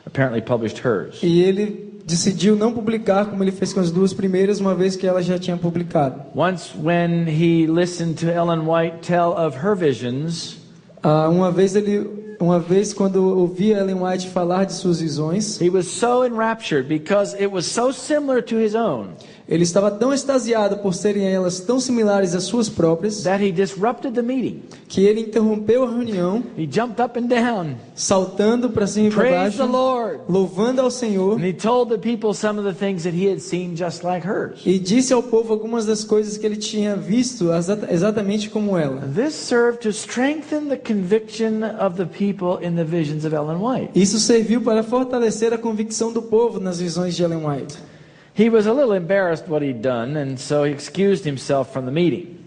apparently published hers. E ele decidiu não publicar como ele fez com as 2 primeiras, uma vez que ela já tinha publicado. Once when he listened to Ellen White tell of her visions, uma vez quando ouvia Ellen White falar de suas visões, he was so enraptured because it was so similar to his own. Ele estava tão extasiado por serem elas tão similares às suas próprias, that he disrupted the meeting. Que ele interrompeu a reunião, he jumped up and down, saltando para cima e para baixo, the Lord, louvando ao Senhor, and he told the people some of the things that he had seen just like hers. E disse ao povo algumas das coisas que ele tinha visto exatamente como ela. This served to strengthen the conviction of the people in the visions of Ellen White. Isso serviu para fortalecer a convicção do povo nas visões de Ellen White. He was a little embarrassed what he'd done, and so he excused himself from the meeting.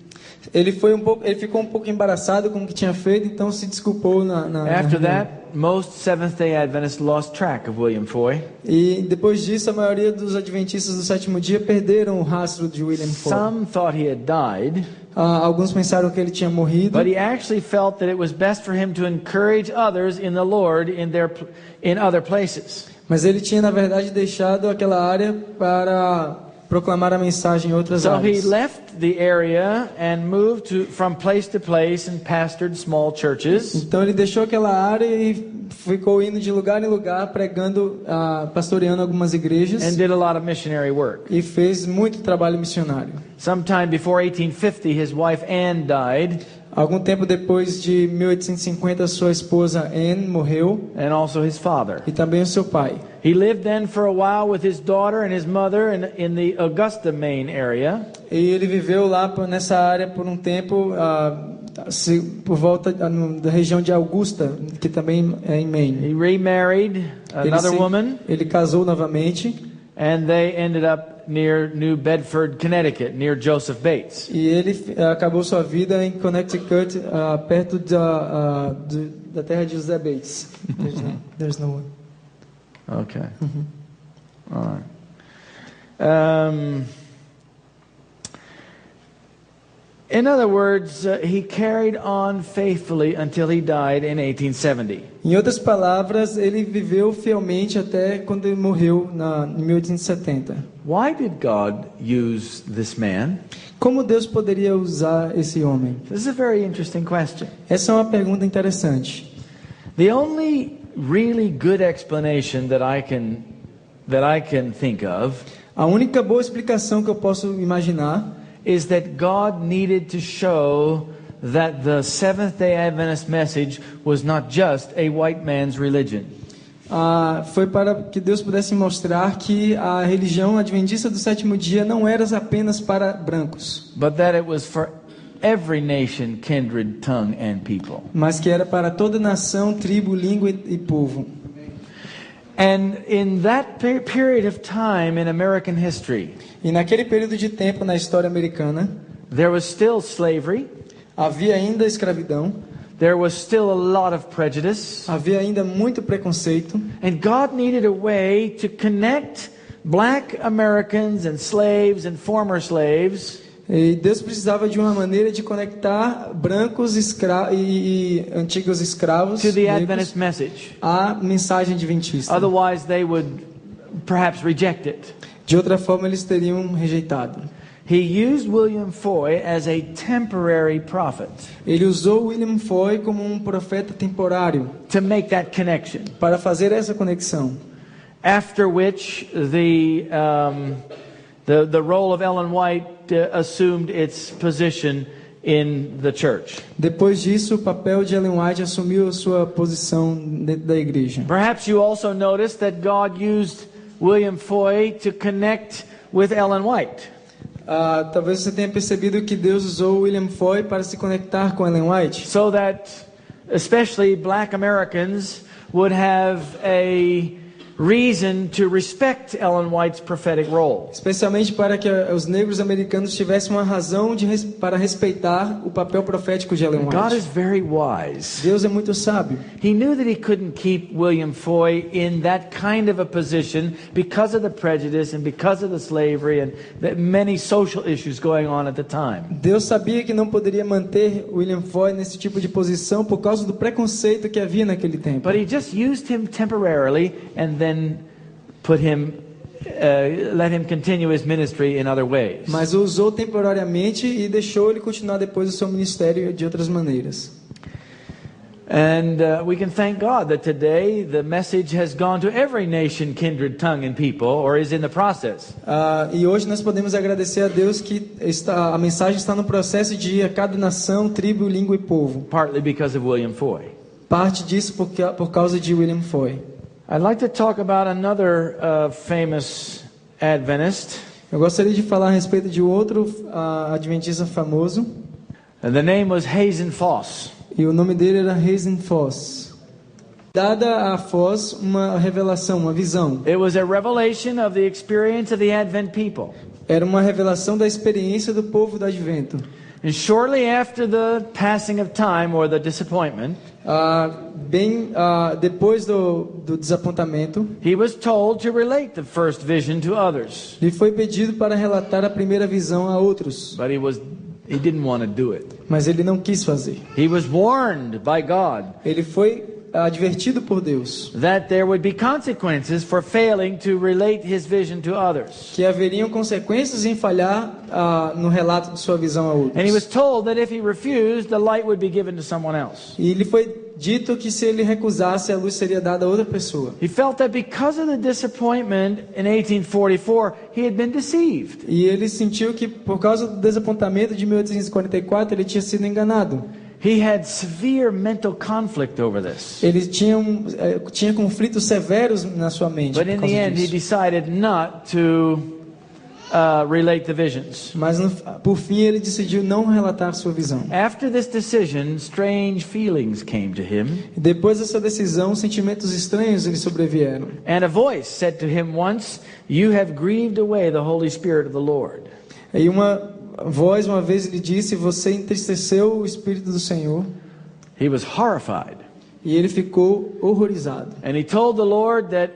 Ele ficou um pouco embaraçado com o que tinha feito, então se desculpou After that, most Seventh-day Adventists lost track of William Foy. E depois disso, a maioria dos adventistas do 7º dia perderam o rastro de William Foy. Some thought he had died. Alguns pensaram que ele tinha morrido. But he actually felt that it was best for him to encourage others in the Lord in other places. Mas ele tinha, na verdade, deixado aquela área para proclamar a mensagem em outras áreas. So he left the area and moved from place to place and pastored small churches. Então ele deixou aquela área e ficou indo de lugar em lugar pregando, pastoreando algumas igrejas. And did a lot of missionary work. E fez muito trabalho missionário. Sometime before 1850, his wife Anne died. Algum tempo depois de 1850, sua esposa Anne morreu. And also his father. E também o seu pai. He lived then for a while with his daughter and his mother in the Augusta, Maine area. E ele viveu lá nessa área por um tempo, por volta da região de Augusta, que também é em Maine. He remarried another woman. Ele casou novamente. And they ended up near New Bedford, Connecticut, near Joseph Bates. E ele acabou sua vida em Connecticut, perto da terra de José Bates. There's no one. Okay. All right. In other words, he carried on faithfully until he died in 1870. Em outras palavras, ele viveu fielmente até quando ele morreu em 1870. Why did God use this man? Como Deus poderia usar esse homem? This is a very interesting question. Essa é uma pergunta interessante. The only really good explanation that I can think of, a única boa explicação que eu posso imaginar, is that God needed to show that the Seventh-day Adventist message was not just a white man's religion. Foi para que Deus pudesse mostrar que a religião adventista do 7º dia não era apenas para brancos, but that it was for every nation, kindred, tongue and people. Mas que era para toda nação, tribo, língua e povo. And in that period of time in American history, e naquele período de tempo na história americana, there was still slavery. Havia ainda escravidão. There was still a lot of prejudice. Havia ainda muito preconceito. And God needed a way to connect black Americans and slaves and former slaves. E Deus precisava de uma maneira de conectar brancos e antigos escravos to the Adventist message. À mensagem adventista. Otherwise they would perhaps reject it. De outra forma eles teriam rejeitado. He used William Foy as a temporary prophet. Ele usou William Foy como um profeta temporário. To make that connection. Para fazer essa conexão. After which the role of Ellen White assumed its position in the church. Depois disso, o papel de Ellen White assumiu a sua posição dentro da igreja. Perhaps you also noticed that God used William Foy to connect with Ellen White. Talvez você tenha percebido que Deus usou William Foy para se conectar com Ellen White. So that especially black Americans would have reason to respect Ellen White's prophetic role. Especialmente para que os negros americanos tivessem uma razão para respeitar o papel profético de Ellen White. God is very wise. Deus é muito sábio. He knew that he couldn't keep William Foy in that kind of a position because of the prejudice and because of the slavery and the many social issues going on at the time. Deus sabia que não poderia manter William Foy nesse tipo de posição por causa do preconceito que havia naquele tempo. But he just used him temporarily and then let him continue his ministry in other ways. Mas o usou temporariamente e deixou ele continuar depois o seu ministério de outras maneiras. And we can thank God that today the message has gone to every nation, kindred, tongue and people, or is in the process. E hoje nós podemos agradecer a Deus que a mensagem está no processo de ir a cada nação, tribo, língua e povo. Partly because of William Foy. Parte disso por causa de William Foy. I'd like to talk about another famous Adventist. Eu gostaria de falar a respeito de outro adventista famoso. And the name was Hazen Foss. E o nome dele era Hazen Foss. Dada a Foss uma revelação, uma visão. It was a revelation of the experience of the Advent people. Era uma revelação da experiência do povo do Advento. And shortly after the passing of time or the disappointment, depois do desapontamento, he was told to relate the first vision to others. Lhe foi pedido para relatar a primeira visão a outros. But he didn't want to do it. Mas ele não quis fazer. He was warned by God. Ele foi advertido por Deus that there would be consequences for failing to relate his vision to others. Que haveriam consequências em falhar no relato de sua visão a outros. And he was told that if he refused, the light would be given to someone else. E lhe foi dito que se ele recusasse, a luz seria dada a outra pessoa. He felt that because of the disappointment in 1844, he had been deceived. E ele sentiu que por causa do desapontamento de 1844, ele tinha sido enganado. He had severe mental conflict over this. Ele tinha conflitos severos na sua mente. But in the end, he decided not to relate the visions. Mas por fim ele decidiu não relatar sua visão. After this decision, strange feelings came to him. Depois dessa decisão, sentimentos estranhos lhe sobrevieram. And a voice said to him once, "You have grieved away the Holy Spirit of the Lord." E uma voz uma vez lhe disse: "Você entristeceu o Espírito do Senhor." He was horrified. E ele ficou horrorizado. And he told the Lord that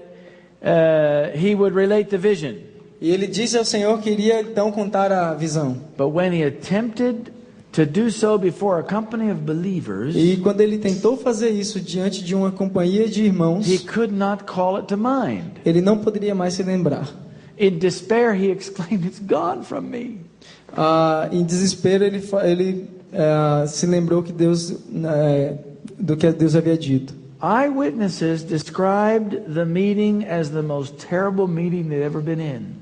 he would relate the vision. E ele disse ao Senhor que iria então contar a visão. But when he attempted to do so before a company of believers, e quando ele tentou fazer isso diante de uma companhia de irmãos, he could not call it to mind. Ele não poderia mais se lembrar. In despair, he exclaimed, "It's gone from me." Em desespero ele se lembrou que do que Deus havia dito. Eyewitnesses described the meeting as the most terrible meeting they'd ever been in.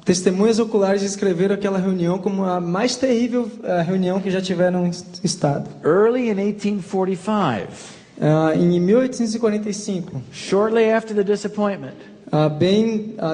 Testemunhas oculares descreveram aquela reunião como a mais terrível reunião que já tiveram estado. Early in 1845, em 1845, shortly after the disappointment,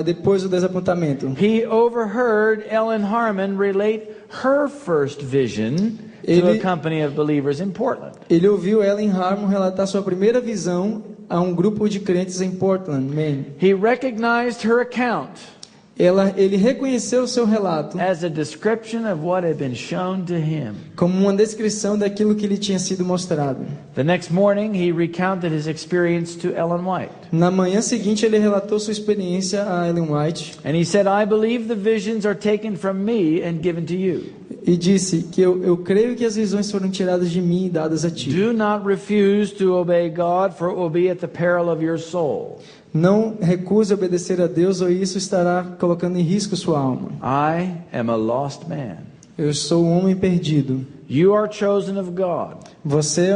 depois do desapontamento, he overheard Ellen Harmon relate her first vision to a company of believers in Portland. Ele ouviu Ellen Harmon relatar sua primeira visão a um grupo de crentes em Portland, Maine. He recognized her account. Ele reconheceu o seu relato as a description of what had been shown to him. Como uma descrição daquilo que lhe tinha sido mostrado. The next morning he recounted his experience to Ellen White. Na manhã seguinte ele relatou sua experiência a Ellen White. And he said, "I believe the visions are taken from me and given to you." E disse que eu creio que as visões foram tiradas de mim e dadas a ti. Do not refuse to obey God, for it will be at the peril of your soul. Não recuse obedecer a Deus, ou isso estará colocando em risco sua alma. I am a lost man. Eu sou um homem perdido. You are chosen of God. Você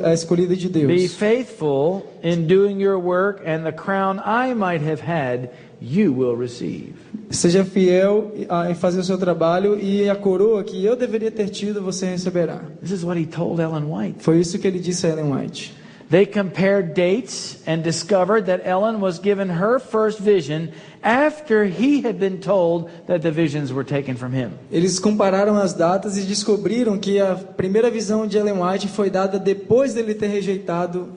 é escolhido de Deus. Be faithful in doing your work, and the crown I might have had, you will receive. Seja fiel em fazer o seu trabalho, e a coroa que eu deveria ter tido, você receberá. This is what he told Ellen White. Foi isso que ele disse a Ellen White. They compared dates and discovered that Ellen was given her first vision after he had been told that the visions were taken from him. Eles compararam as datas e descobriram que a primeira visão de Ellen White foi dada depois dele ter rejeitado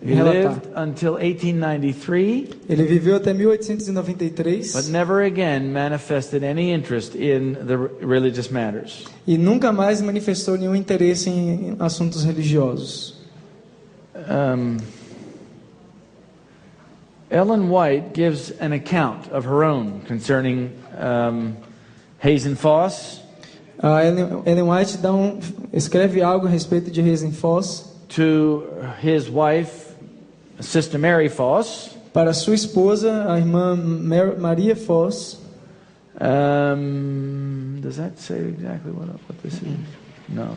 relatar. lived until 1893, Ele viveu até 1893 but never again manifested any interest in the religious matters. e nunca mais manifestou nenhum interesse em assuntos religiosos. Ellen White gives an account of her own concerning Hazen Foss A Ellen White escreve algo a respeito de Hazen Foss to his wife, Sister Mary Foss. para sua esposa, a irmã Maria Foss. Does that say exactly what this is? No.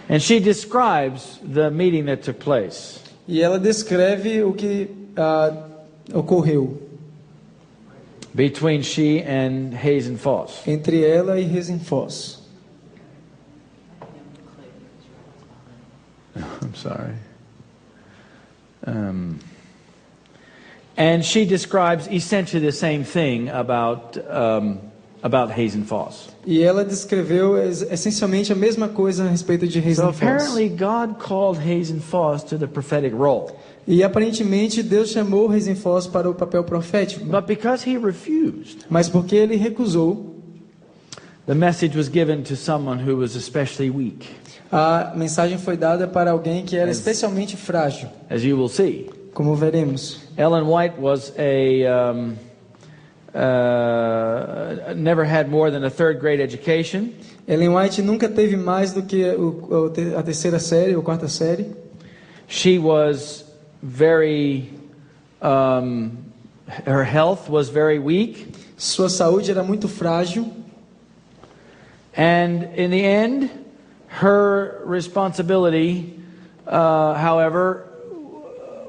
And she describes the meeting that took place. E ela descreve o que ocorreu Between she and Hazen Foss. entre ela e Hazen Foss. I'm sorry. And she describes essentially the same thing about Hazen Foss. E ela descreveu essencialmente a mesma coisa a respeito de So Hazen Foss. apparently God called Hazen Foss to the prophetic role. E aparentemente Deus chamou Hazen Foss para o papel profético. But because he refused, Mas porque ele recusou, the message was given to someone who was especially weak, a mensagem foi dada para alguém que era especialmente frágil, as you will see. como veremos. Ellen White was never had more than a third grade education. Ellen White nunca teve mais do que a terceira série ou quarta série. She was very, her health was very weak. Sua saúde era muito frágil. And in the end, her responsibility, however,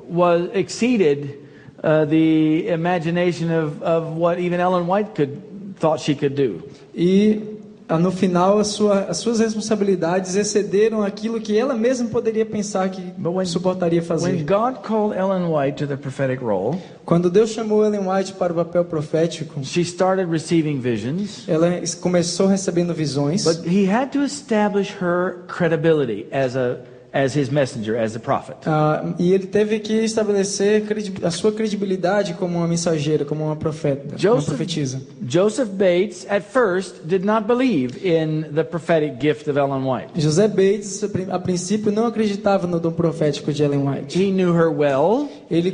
was exceeded the imagination of what even Ellen White thought she could do. E no final as suas responsabilidades excederam aquilo que ela mesma poderia pensar que suportaria fazer. When God called Ellen White to the prophetic role, Quando Deus chamou Ellen White para o papel profético, she started receiving visions. ela começou recebendo visões. But he had to establish her credibility as his messenger, as a prophet. E ele teve que estabelecer a sua credibilidade como uma mensageira, como uma profeta, uma profetisa. Joseph Bates, at first, did not believe in the prophetic gift of Ellen White. José Bates, a princípio, não acreditava no dom profético de Ellen White. He knew her well, Ele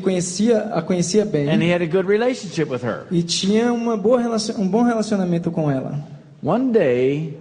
a conhecia bem and he had a good relationship with her. e tinha um bom relacionamento com ela. One day,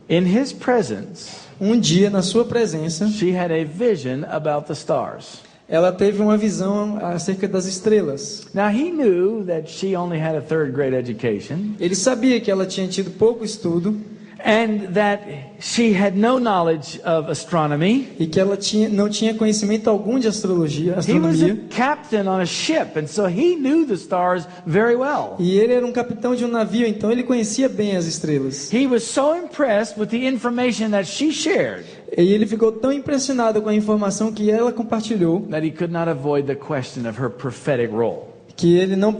in his presence, Um dia, na sua presença, she had a vision about the stars. ela teve uma visão acerca das estrelas. Now he knew that she only had a third grade education, Ele sabia que ela tinha tido pouco estudo and that she had no knowledge of astronomy. e que ela não tinha conhecimento algum de He was a astronomia. captain on a ship, and so he knew the stars very well. E ele era um capitão de um navio, então ele conhecia bem as estrelas. He was so impressed with the information that she shared E ele ficou tão impressionado com a informação que ela compartilhou that he could not avoid the question of her prophetic role. que ele não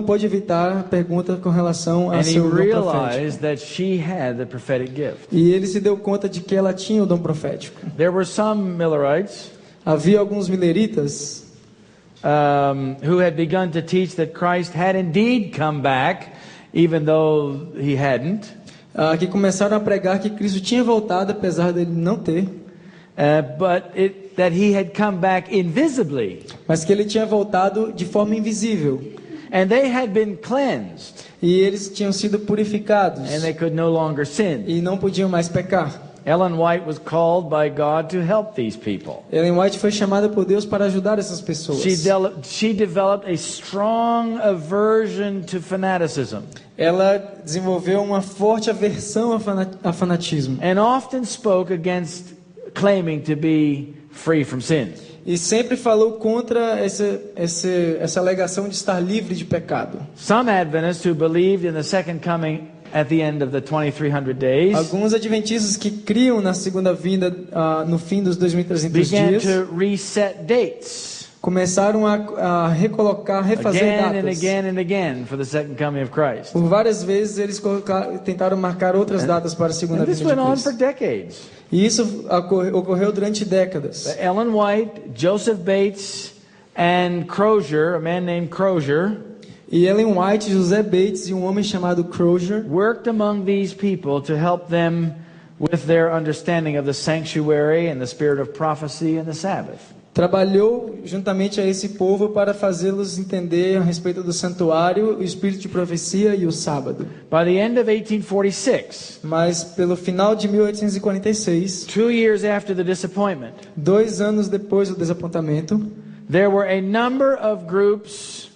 pôde evitar a pergunta com relação a And he seu dom profético. realized that she had the prophetic gift. E ele se deu conta de que ela tinha o dom profético. There were some Millerites Havia alguns mileritas who had begun to teach that Christ had indeed come back, even though he hadn't. Que começaram a pregar que Cristo tinha voltado, apesar dele não ter. That he had come back invisibly. Mas que ele tinha voltado de forma invisível. And they had been cleansed. E eles tinham sido purificados. And they could no longer sin. E não podiam mais pecar. Ellen White was called by God to help these people. Ellen White foi chamada por Deus para ajudar essas pessoas. She developed a strong aversion to fanaticism. Ela desenvolveu uma forte aversão a fanatismo. And often spoke against claiming to be free from sin. E sempre falou contra essa alegação de estar livre de pecado. Some Adventists who believed in the second coming at the end of the 2300 days Alguns adventistas que criam na segunda vinda no fim dos 2300 began dias to reset dates. começaram a refazer again and datas. again and again for the second coming of Christ. Por várias vezes eles tentaram marcar outras datas para a segunda And this vinda de went on for Cristo. decades. E isso ocorreu durante décadas. Ellen White, Joseph Bates, and Crozier, a man named Crozier, E Ellen White, José Bates e um homem chamado Crozier worked among these people to help them with their understanding of the sanctuary and the spirit of prophecy and the Sabbath. trabalhou juntamente a esse povo para fazê-los entender a respeito do santuário, o espírito de profecia e o sábado. By the end of 1846, Mas pelo final de 1846, 2 years after the disappointment, 2 anos depois do desapontamento, there were a number of groups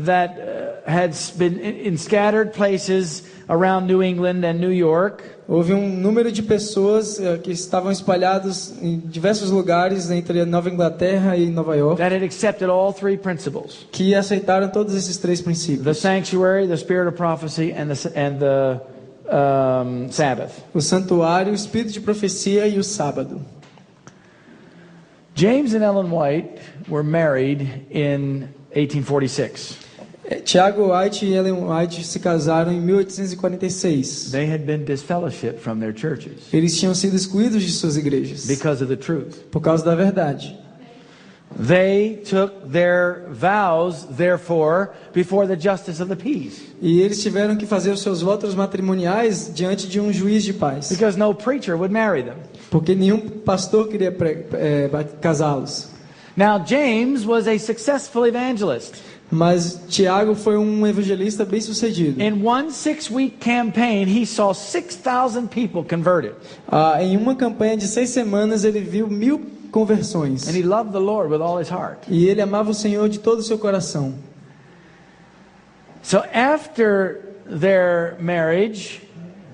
that had been in scattered places around New England and New York. houve um número de pessoas que estavam espalhados em diversos lugares entre a Nova Inglaterra e Nova York, That had accepted all three principles: que aceitaram todos esses 3 the princípios: sanctuary, the spirit of prophecy, and the Sabbath. o santuário, o espírito de profecia e o sábado. James and Ellen White were married in 1846. Tiago White e Ellen White se casaram em 1846. They had been disfellowshipped from their churches Eles tinham sido excluídos de suas igrejas because of the truth. por causa da verdade. They took their vows, therefore, before the justice of the peace, E eles tiveram que fazer os seus votos matrimoniais diante de um juiz de paz, because no preacher would marry them. porque nenhum pastor queria casá-los. Now, James was a successful evangelist. Mas Tiago foi um evangelista bem-sucedido. In one 6-week campaign, he saw 6,000 people converted. Em uma campanha de 6 semanas, ele viu 1000 conversões. And he loved the Lord with all his heart. E ele amava o Senhor de todo o seu coração. So after their marriage,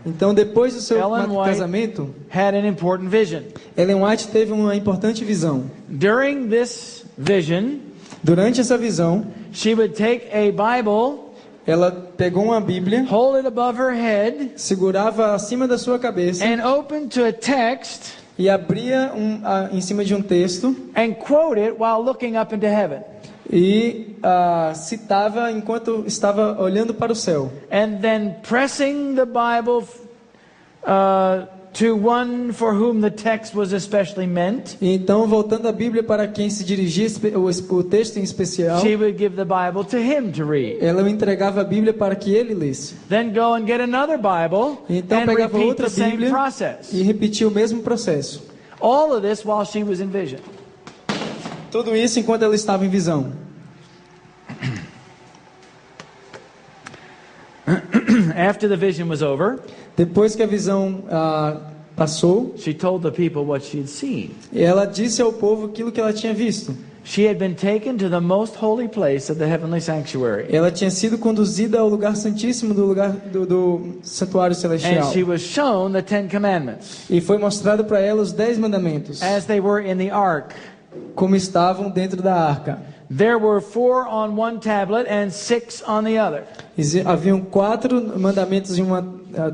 Então, depois do seu Ellen White casamento, had an important vision. Ellen White teve uma importante visão. During this vision, Durante essa visão, she would take a Bible, ela pegou uma Bíblia, hold it above her head, segurava acima da sua cabeça and open to a text e abria em cima de um texto and quote it while looking up into heaven. e citava enquanto estava olhando para o céu. And then pressing the Bible to one for whom the text was especially meant, E então, voltando a Bíblia para quem se dirigia, o texto em especial, she would give the Bible to him to read. ela entregava a Bíblia para que ele lesse. Then go and get another Bible Então and pegava repeat outra the same Bíblia process. e repetia o mesmo processo. All of this while she was in vision. Tudo isso enquanto ela estava em visão. After the vision was over, Depois que a visão passou, she told the people what she had seen. ela disse ao povo aquilo que ela tinha visto. She had been taken to the most holy place of the heavenly sanctuary, Ela tinha sido conduzida ao lugar santíssimo do santuário celestial. and she was shown the 10 commandments E foi mostrado para ela os 10 mandamentos, as they were in the ark. como estavam dentro da arca. There were 4 on one tablet and 6 on the other. Haviam 4 mandamentos em uma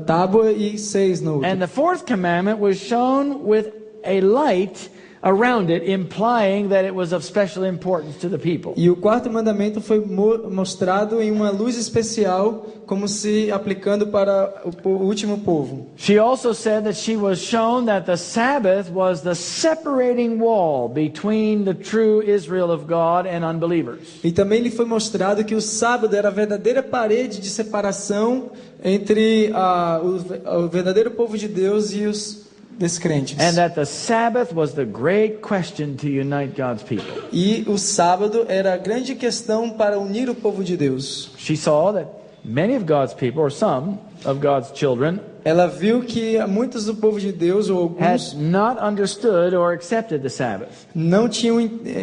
tábua e 6 no outro. And the 4th commandment was shown with a light around it, implying that it was of special importance to the people. E o 4º mandamento foi mostrado em uma luz especial, como se aplicando para o último povo. She also said that she was shown that the Sabbath was the separating wall between the true Israel of God and unbelievers. E também lhe foi mostrado que o sábado era a verdadeira parede de separação entre o verdadeiro povo de Deus e os descrentes. And that the Sabbath was the great question to unite God's people. E o sábado era a grande questão para unir o povo de Deus. She saw that many of God's people, or some of God's children, Ela viu que muitos do povo de Deus, ou had alguns, not understood or accepted the Sabbath. não tinham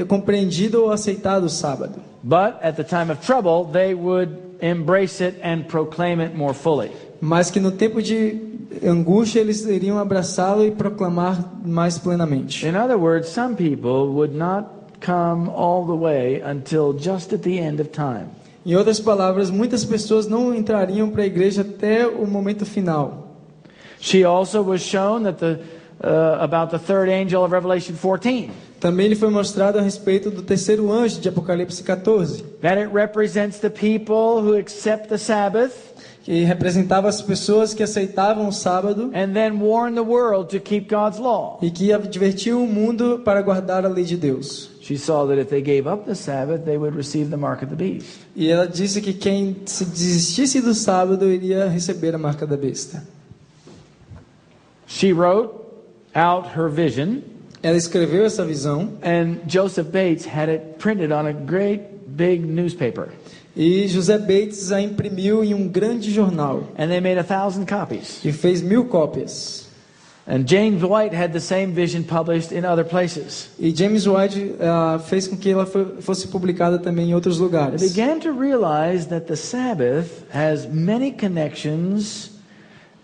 compreendido ou aceitado o sábado. But at the time of trouble, they would embrace it and proclaim it more fully. Mas que no tempo de angústia eles iriam abraçá-lo e proclamar mais plenamente. In other words, some people would not come all the way until just at the end of time. Em outras palavras, muitas pessoas não entrariam para a igreja até o momento final. She also was shown that about the third angel of Revelation 14. Também lhe foi mostrado a respeito do terceiro anjo de Apocalipse 14, That it represents the people who accept the Sabbath que representava as pessoas que aceitavam o sábado and then warn the world to keep God's law. e que advertiam o mundo para guardar a lei de Deus. She saw that if they gave up the Sabbath, they would receive the mark of the beast. E ela disse que quem se desistisse do sábado iria receber a marca da besta. She wrote out her vision, Ela escreveu essa visão and Joseph Bates had it printed on a great big newspaper. e José Bates a imprimiu em um grande jornal And they made 1,000 copies. e fez 1000 cópias. And James White had the same vision published in other places. E James White fez com que ela fosse publicada também em outros They lugares. began to realize that the Sabbath has many connections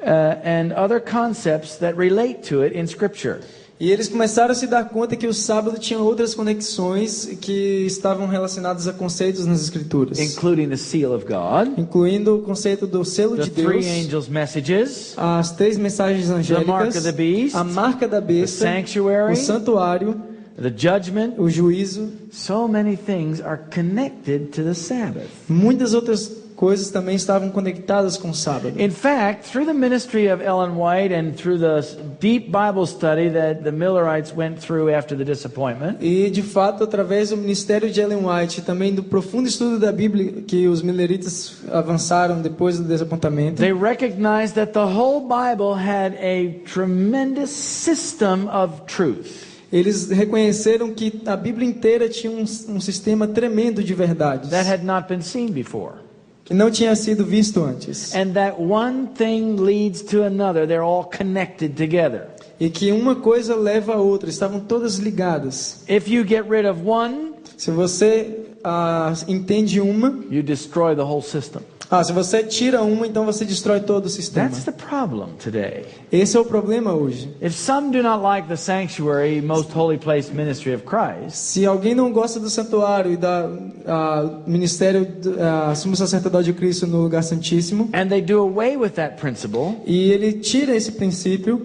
and other concepts that relate to it in Scripture. E eles começaram a se dar conta que o sábado tinha outras conexões que estavam relacionadas a conceitos nas Escrituras, Including the seal of God, incluindo o conceito do selo the de three Deus, angels' messages, as 3 mensagens the mark angélicas, of the beast, a marca da the besta, o sanctuary, santuário, the judgment. o juízo. So many things are connected to the Sabbath. Muitas outras coisas também estavam conectadas com o sábado. In fact, through the ministry of Ellen White and through the deep Bible study that the Millerites went through after the disappointment, E de fato, através do ministério de Ellen White e também do profundo estudo da Bíblia que os milleritas avançaram depois do desapontamento, they recognized that the whole Bible had a tremendous system of truth. eles reconheceram que a Bíblia inteira tinha um sistema tremendo de verdades That had not been seen before. que não tinha sido visto antes. And that one thing leads to another. They're all connected together. E que uma coisa leva a outra, estavam todas ligadas. If you get rid of one, Se você entende uma, you destroy the whole system. se você tira uma, então você destrói todo o sistema. That's the problem today. Esse é o problema hoje. If some do not like the sanctuary, most holy place ministry of Christ, Se alguém não gosta do santuário e da ministério sumo sacerdote de Cristo no lugar santíssimo, and they do away with that principle, e ele tira esse princípio,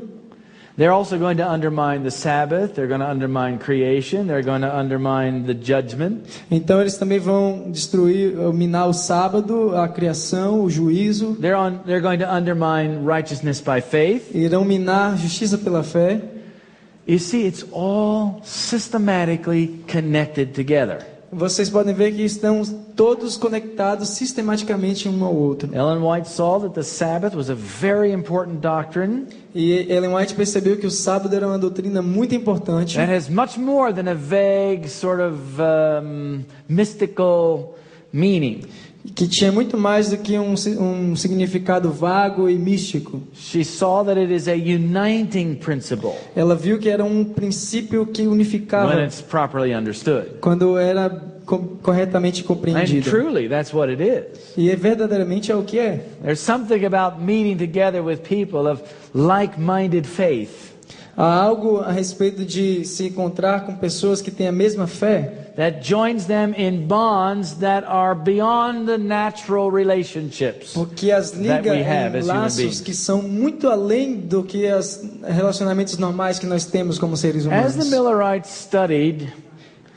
they're also going to undermine the Sabbath, they're going to undermine creation, they're going to undermine the judgment. então eles também vão minar o sábado, a criação, o juízo, They're going to undermine righteousness by faith. irão minar a justiça pela fé. You see, it's all systematically connected together. Vocês podem ver que estão todos conectados sistematicamente um ao outro. Ellen White saw that the Sabbath was a very important doctrine E Ellen White percebeu que o sábado era uma doutrina muito importante, that has much more than a vague sort of mystical meaning. que tinha muito mais do que um significado vago e místico. She saw that it is a uniting principle Ela viu que era um princípio que when unificava it's properly understood. quando era corretamente And compreendido. truly, that's what it is. E verdadeiramente é o que é. There's something about meeting together with people of like-minded faith Há algo a respeito de se encontrar com pessoas que têm a mesma fé, that joins them in bonds that are beyond the natural relationships. porque as liga That we have em as human laços beings. que são muito além do que os relacionamentos normais que nós temos como seres As the humanos. Millerites studied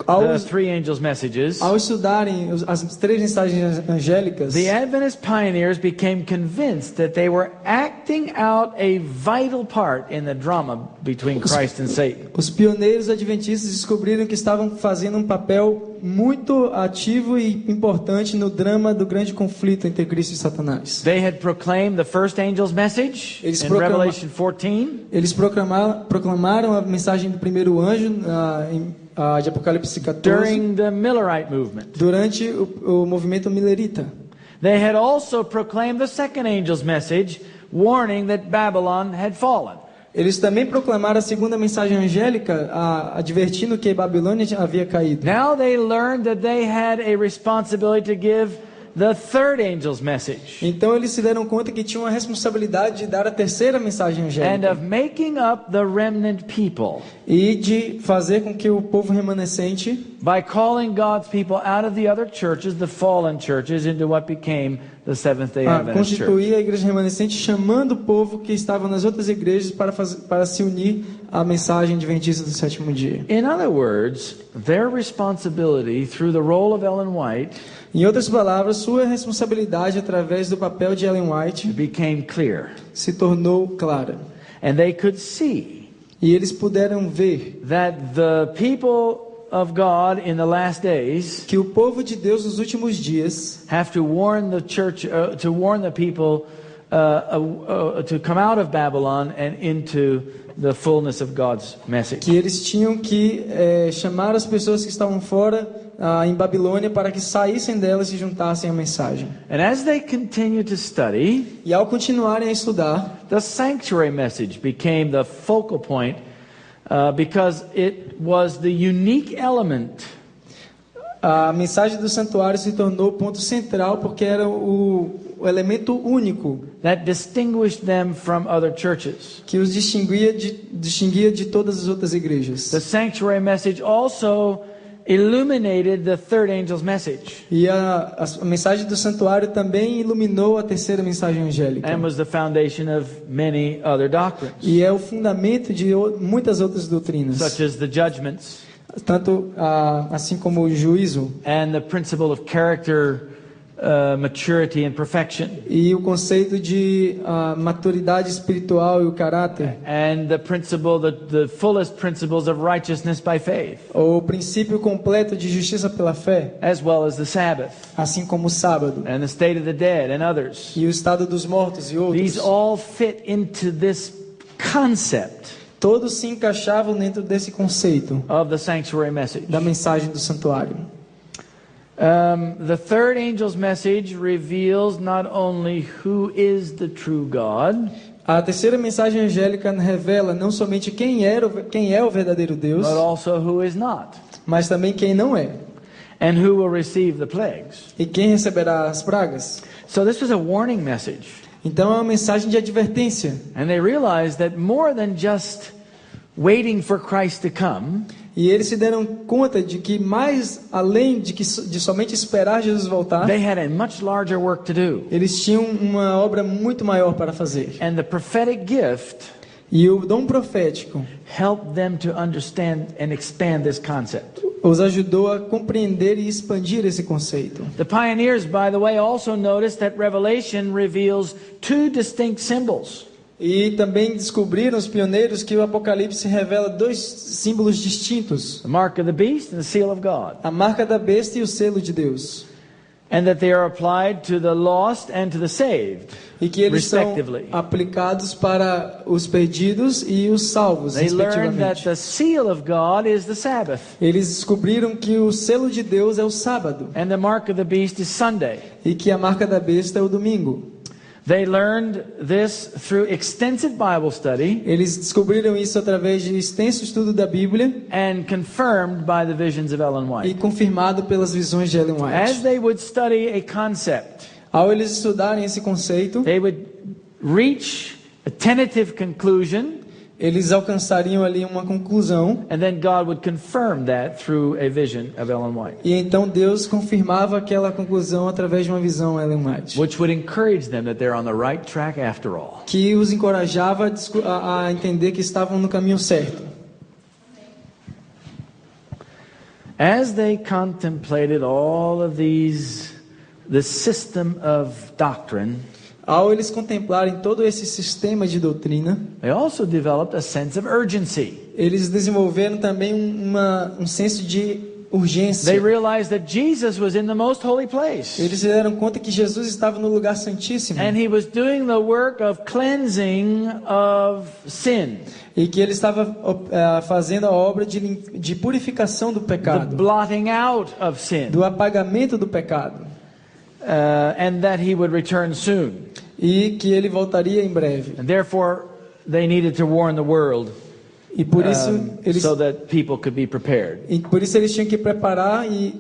Ao, the three angels' messages, ao estudarem as 3 mensagens angélicas, the Adventist pioneers became convinced that they were acting out a vital part in the drama between Christ and Satan. os pioneiros adventistas descobriram que estavam fazendo um papel muito ativo e importante no drama do grande conflito entre Cristo e Satanás. They had proclaimed the first angel's message Eles in proclama- Revelation 14. Eles proclamaram a mensagem do primeiro anjo de Apocalipse 14 During the Millerite movement. durante o movimento milerita. They had also proclaimed the second angel's message, warning that Babylon had fallen. Eles também proclamaram a segunda mensagem angélica, advertindo que Babilônia havia caído. Now they learned that they had a responsibility to give the third angel's message, Então eles se deram conta que tinham a responsabilidade de dar a terceira mensagem and angélica of making up the remnant people e de fazer com que o povo remanescente, by calling God's people out of the other churches, the fallen churches, into what became the Seventh-day Adventist Church. constituir a igreja remanescente, chamando o povo que estava nas outras igrejas para se unir à mensagem adventista do sétimo dia. In other words, their responsibility through the role of Ellen White Em outras palavras, sua responsabilidade através do papel de Ellen White became clear, se tornou clara. and they could see E eles puderam ver that the people of God in the last days que o povo de Deus nos últimos dias have to warn the church, to warn the people to come out of Babylon and into the fullness of God's message. que eles tinham que chamar as pessoas que estavam fora em Babilônia para que saíssem delas e se juntassem à mensagem. And as they continue to study, E ao continuarem a estudar, the sanctuary message became the focal point because it was the unique element a mensagem do santuário se tornou o ponto central porque era o elemento único that distinguished them from other churches. que os distinguia de todas as outras igrejas. The sanctuary message also illuminated the third angel's message E a mensagem do santuário também iluminou a terceira mensagem angélica. and was the foundation of many other doctrines, E é o fundamento de muitas outras doutrinas, such as the judgments tanto assim como o juízo and the principle of character, maturity and perfection, e o conceito de maturidade espiritual e o caráter, and the principle, the fullest principles of righteousness by faith, ou o princípio completo de justiça pela fé, as well as the Sabbath assim como o sábado and the state of the dead and others. e o estado dos mortos e outros. These all fit into this concept Todos se encaixavam dentro desse conceito of the sanctuary message. da mensagem do santuário. The third angel's message reveals not only who is the true God, A terceira mensagem angélica revela não somente quem é o verdadeiro Deus, but also who is not, mas também quem não é, and who will receive the plagues. e quem receberá as pragas. So this was a warning message. Então é uma mensagem de advertência. And they realized that more than just waiting for Christ to come, E eles se deram conta de que mais além de somente esperar Jesus voltar, they had a much larger work to do. eles tinham uma obra muito maior para fazer. And the prophetic gift E o dom profético helped them to understand and expand this concept. os ajudou a compreender e expandir esse conceito. The pioneers, by the way, also noticed that Revelation reveals two distinct symbols. E também descobriram os pioneiros que o Apocalipse revela dois símbolos distintos: The mark of the beast and the seal of God. a marca da besta e o selo de Deus. And that they are applied to the lost and to the saved, E que eles são respectively. aplicados para os perdidos e os salvos, They learned that respectivamente. the seal of God is the Sabbath, Eles descobriram que o selo de Deus é o sábado and the mark of the beast is Sunday. e que a marca da besta é o domingo. They learned this through extensive Bible study Eles descobriram isso através de extenso estudo da Bíblia and confirmed by the visions of Ellen e White. confirmado pelas visões de Ellen As White. they would study a concept, Ao eles estudarem esse conceito, they would reach a tentative conclusion, eles alcançariam ali uma conclusão, and then God would confirm that through a vision of Ellen White, e então Deus confirmava aquela conclusão através de uma visão Ellen White, which would encourage them that they're on the right track after all. que os encorajava a entender que estavam no caminho certo. As they contemplated all of these, the system of doctrine, Ao eles contemplarem todo esse sistema de doutrina, they also developed a sense of urgency. eles desenvolveram também um senso de urgência. They realized that Jesus was in the most holy place, Eles se deram conta que Jesus estava no lugar santíssimo and he was doing the work of cleansing of sin, e que ele estava fazendo a obra de purificação do the pecado, blotting out of sin, do apagamento do pecado, and that he would return soon. e que ele voltaria em breve. And therefore, they needed to warn the world E por isso eles so that people could be prepared. tinham que preparar e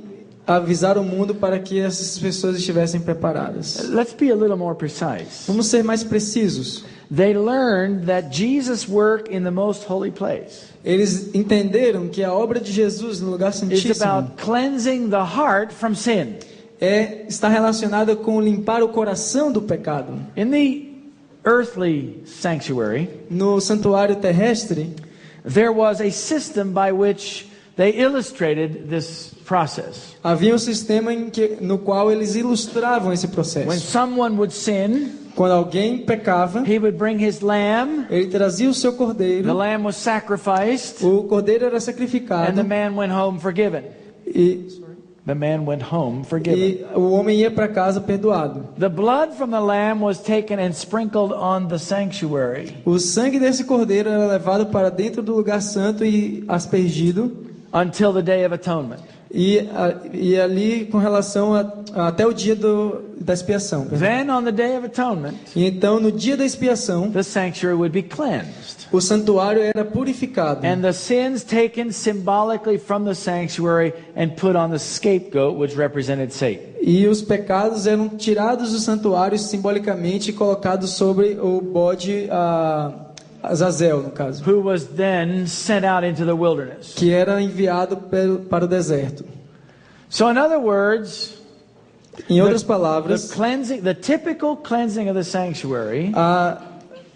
avisar o mundo para que essas pessoas estivessem preparadas. Let's be a little more precise. Vamos ser mais precisos. They learned that Jesus' work in the most holy place Eles entenderam que a obra de Jesus no lugar is santíssimo about cleansing the heart from sin. está relacionada com limpar o coração do pecado. In the earthly sanctuary, No santuário terrestre, there was a system by which they illustrated this process. havia um sistema no qual eles ilustravam esse When processo. someone would sin, Quando alguém pecava, he would bring his lamb. ele trazia o seu The cordeiro, lamb was sacrificed, o cordeiro era and sacrificado the man went home forgiven. e The man went home forgiven. o homem ia para casa perdoado. The blood from the lamb was taken and sprinkled on the sanctuary O sangue desse cordeiro era levado para dentro do lugar santo e aspergido, until the day of atonement. e ali com relação até o dia da expiação. Then on the day of atonement, E então no dia da expiação, the sanctuary would be cleansed, o santuário era purificado. and the sins taken symbolically from the sanctuary and put on the scapegoat, which represented Satan. E os pecados eram tirados do santuário simbolicamente e colocados sobre o bode Azazel, no caso, Who was then sent out into the wilderness. que era enviado para o deserto. So in other words, Em outras the palavras, cleansing, the typical cleansing of the sanctuary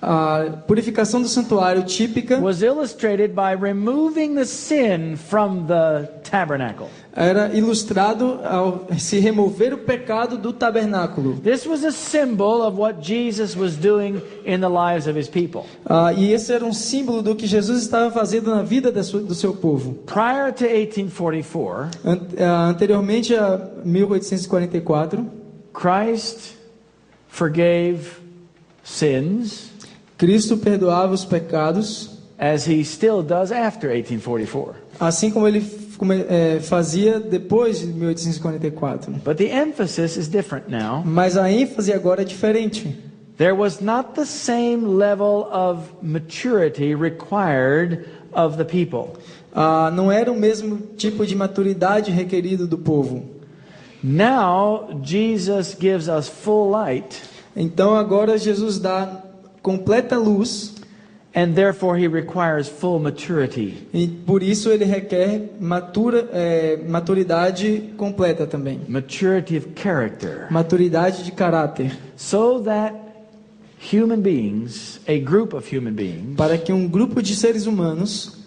a purificação do santuário típica was illustrated by removing the sin from the tabernacle. era ilustrado ao se remover o pecado do tabernáculo. This was a symbol of what Jesus was doing in the lives of his people. E esse era um símbolo do que Jesus estava fazendo na vida do seu povo. Prior to 1844, Anteriormente a 1844, Christ forgave sins, Cristo perdoava os pecados, as he still does after 1844. assim como ele fazia depois de 1844. But the emphasis is different now. Mas a ênfase agora é diferente. There was not the same level of maturity required of the people. Não era o mesmo tipo de maturidade requerido do povo. Now Jesus gives us full light, Então agora Jesus dá completa luz, and therefore he requires full maturity. e por isso ele requer maturidade completa também. Maturity of character. Maturidade de caráter. So that human beings, a group of human beings, Para que um grupo de seres humanos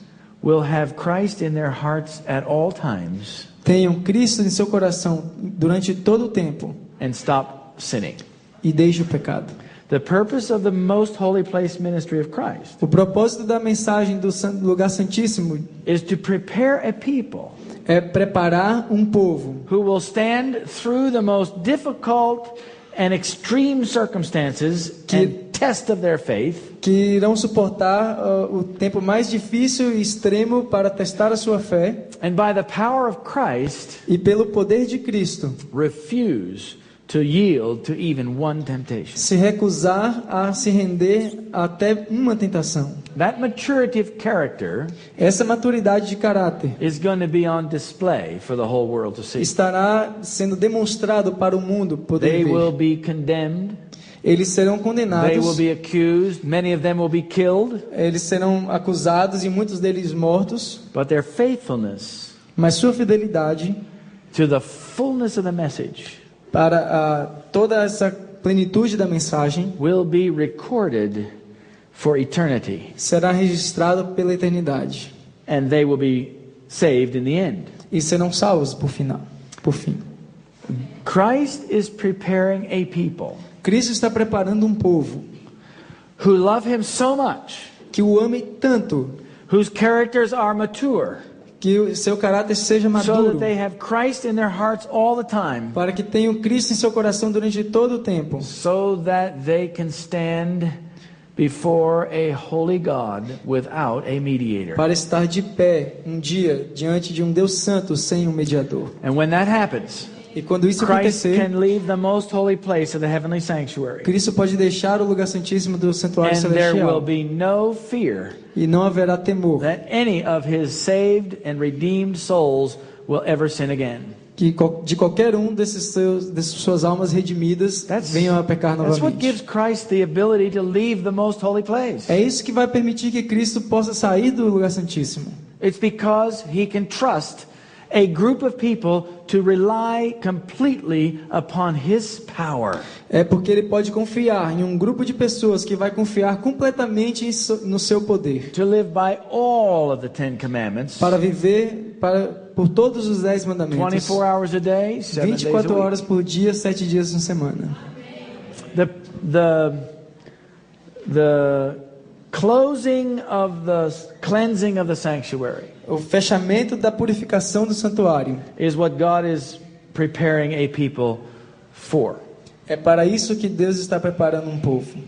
will have Christ in their hearts at all times tenham Cristo em seu coração durante todo o tempo and stop sinning. e deixe o pecado. The purpose of the most holy place ministry of Christ O propósito da mensagem do lugar santíssimo is to prepare a people é preparar um povo who will stand through the most difficult and extreme circumstances and test of their faith, que irão suportar o tempo mais difícil e extremo para testar a sua fé, and by the power of Christ e pelo poder de Cristo refuse to yield to even one temptation. se recusar a se render até uma tentação. That maturity of character Essa maturidade de caráter is going to be on display for the whole world to see. estará sendo demonstrado para o mundo poder They will ver. be condemned. Eles serão They will condenados, be accused. Many of them will be killed. eles serão acusados e muitos deles mortos, But their faithfulness mas sua fidelidade to the fullness of the message para toda essa plenitude da mensagem will be recorded for eternity. será registrado pela eternidade And they will be saved in the end. e serão salvos por fim. Christ is preparing a people Cristo está preparando um povo who love him so much, que o ame tanto, whose characters are mature, que o seu caráter seja so maduro, that they have Christ in their hearts all the time, para que tenham Cristo em seu coração durante todo o tempo, so that they can stand before a holy God without a mediator. para estar de pé um dia diante de um Deus santo sem um mediador. And when that happens, E quando isso Christ acontecer, can leave the most holy place of the heavenly sanctuary, Cristo pode deixar o lugar santíssimo do santuário and there will celestial be no fear e não haverá temor that any of his saved and redeemed souls will ever sin again. que de qualquer dessas suas almas redimidas venham a pecar That's what gives novamente. Christ the ability to leave the most holy place. É isso que vai permitir que Cristo possa sair do lugar santíssimo. It's because he can trust a group of people to rely completely upon his power. É porque ele pode confiar em um grupo de pessoas que vai confiar completamente no seu poder. To live by all of the 10 commandments. Para viver por todos os 10 mandamentos. 24 hours a day, 7 days a 24 week. horas por dia, 7 dias na semana. The closing of the cleansing of the sanctuary O fechamento da purificação do santuário is what God is preparing a people for. é para isso que Deus está preparando um povo.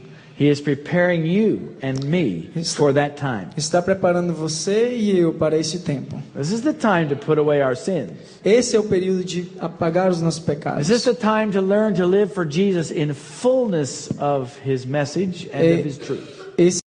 He is preparing you and me for that time. Está preparando você e eu para esse tempo. This is the time to put away our sins. Esse é o período de apagar os nossos pecados. Is this the time to learn to live for Jesus in fullness of his message and of his truth? Esse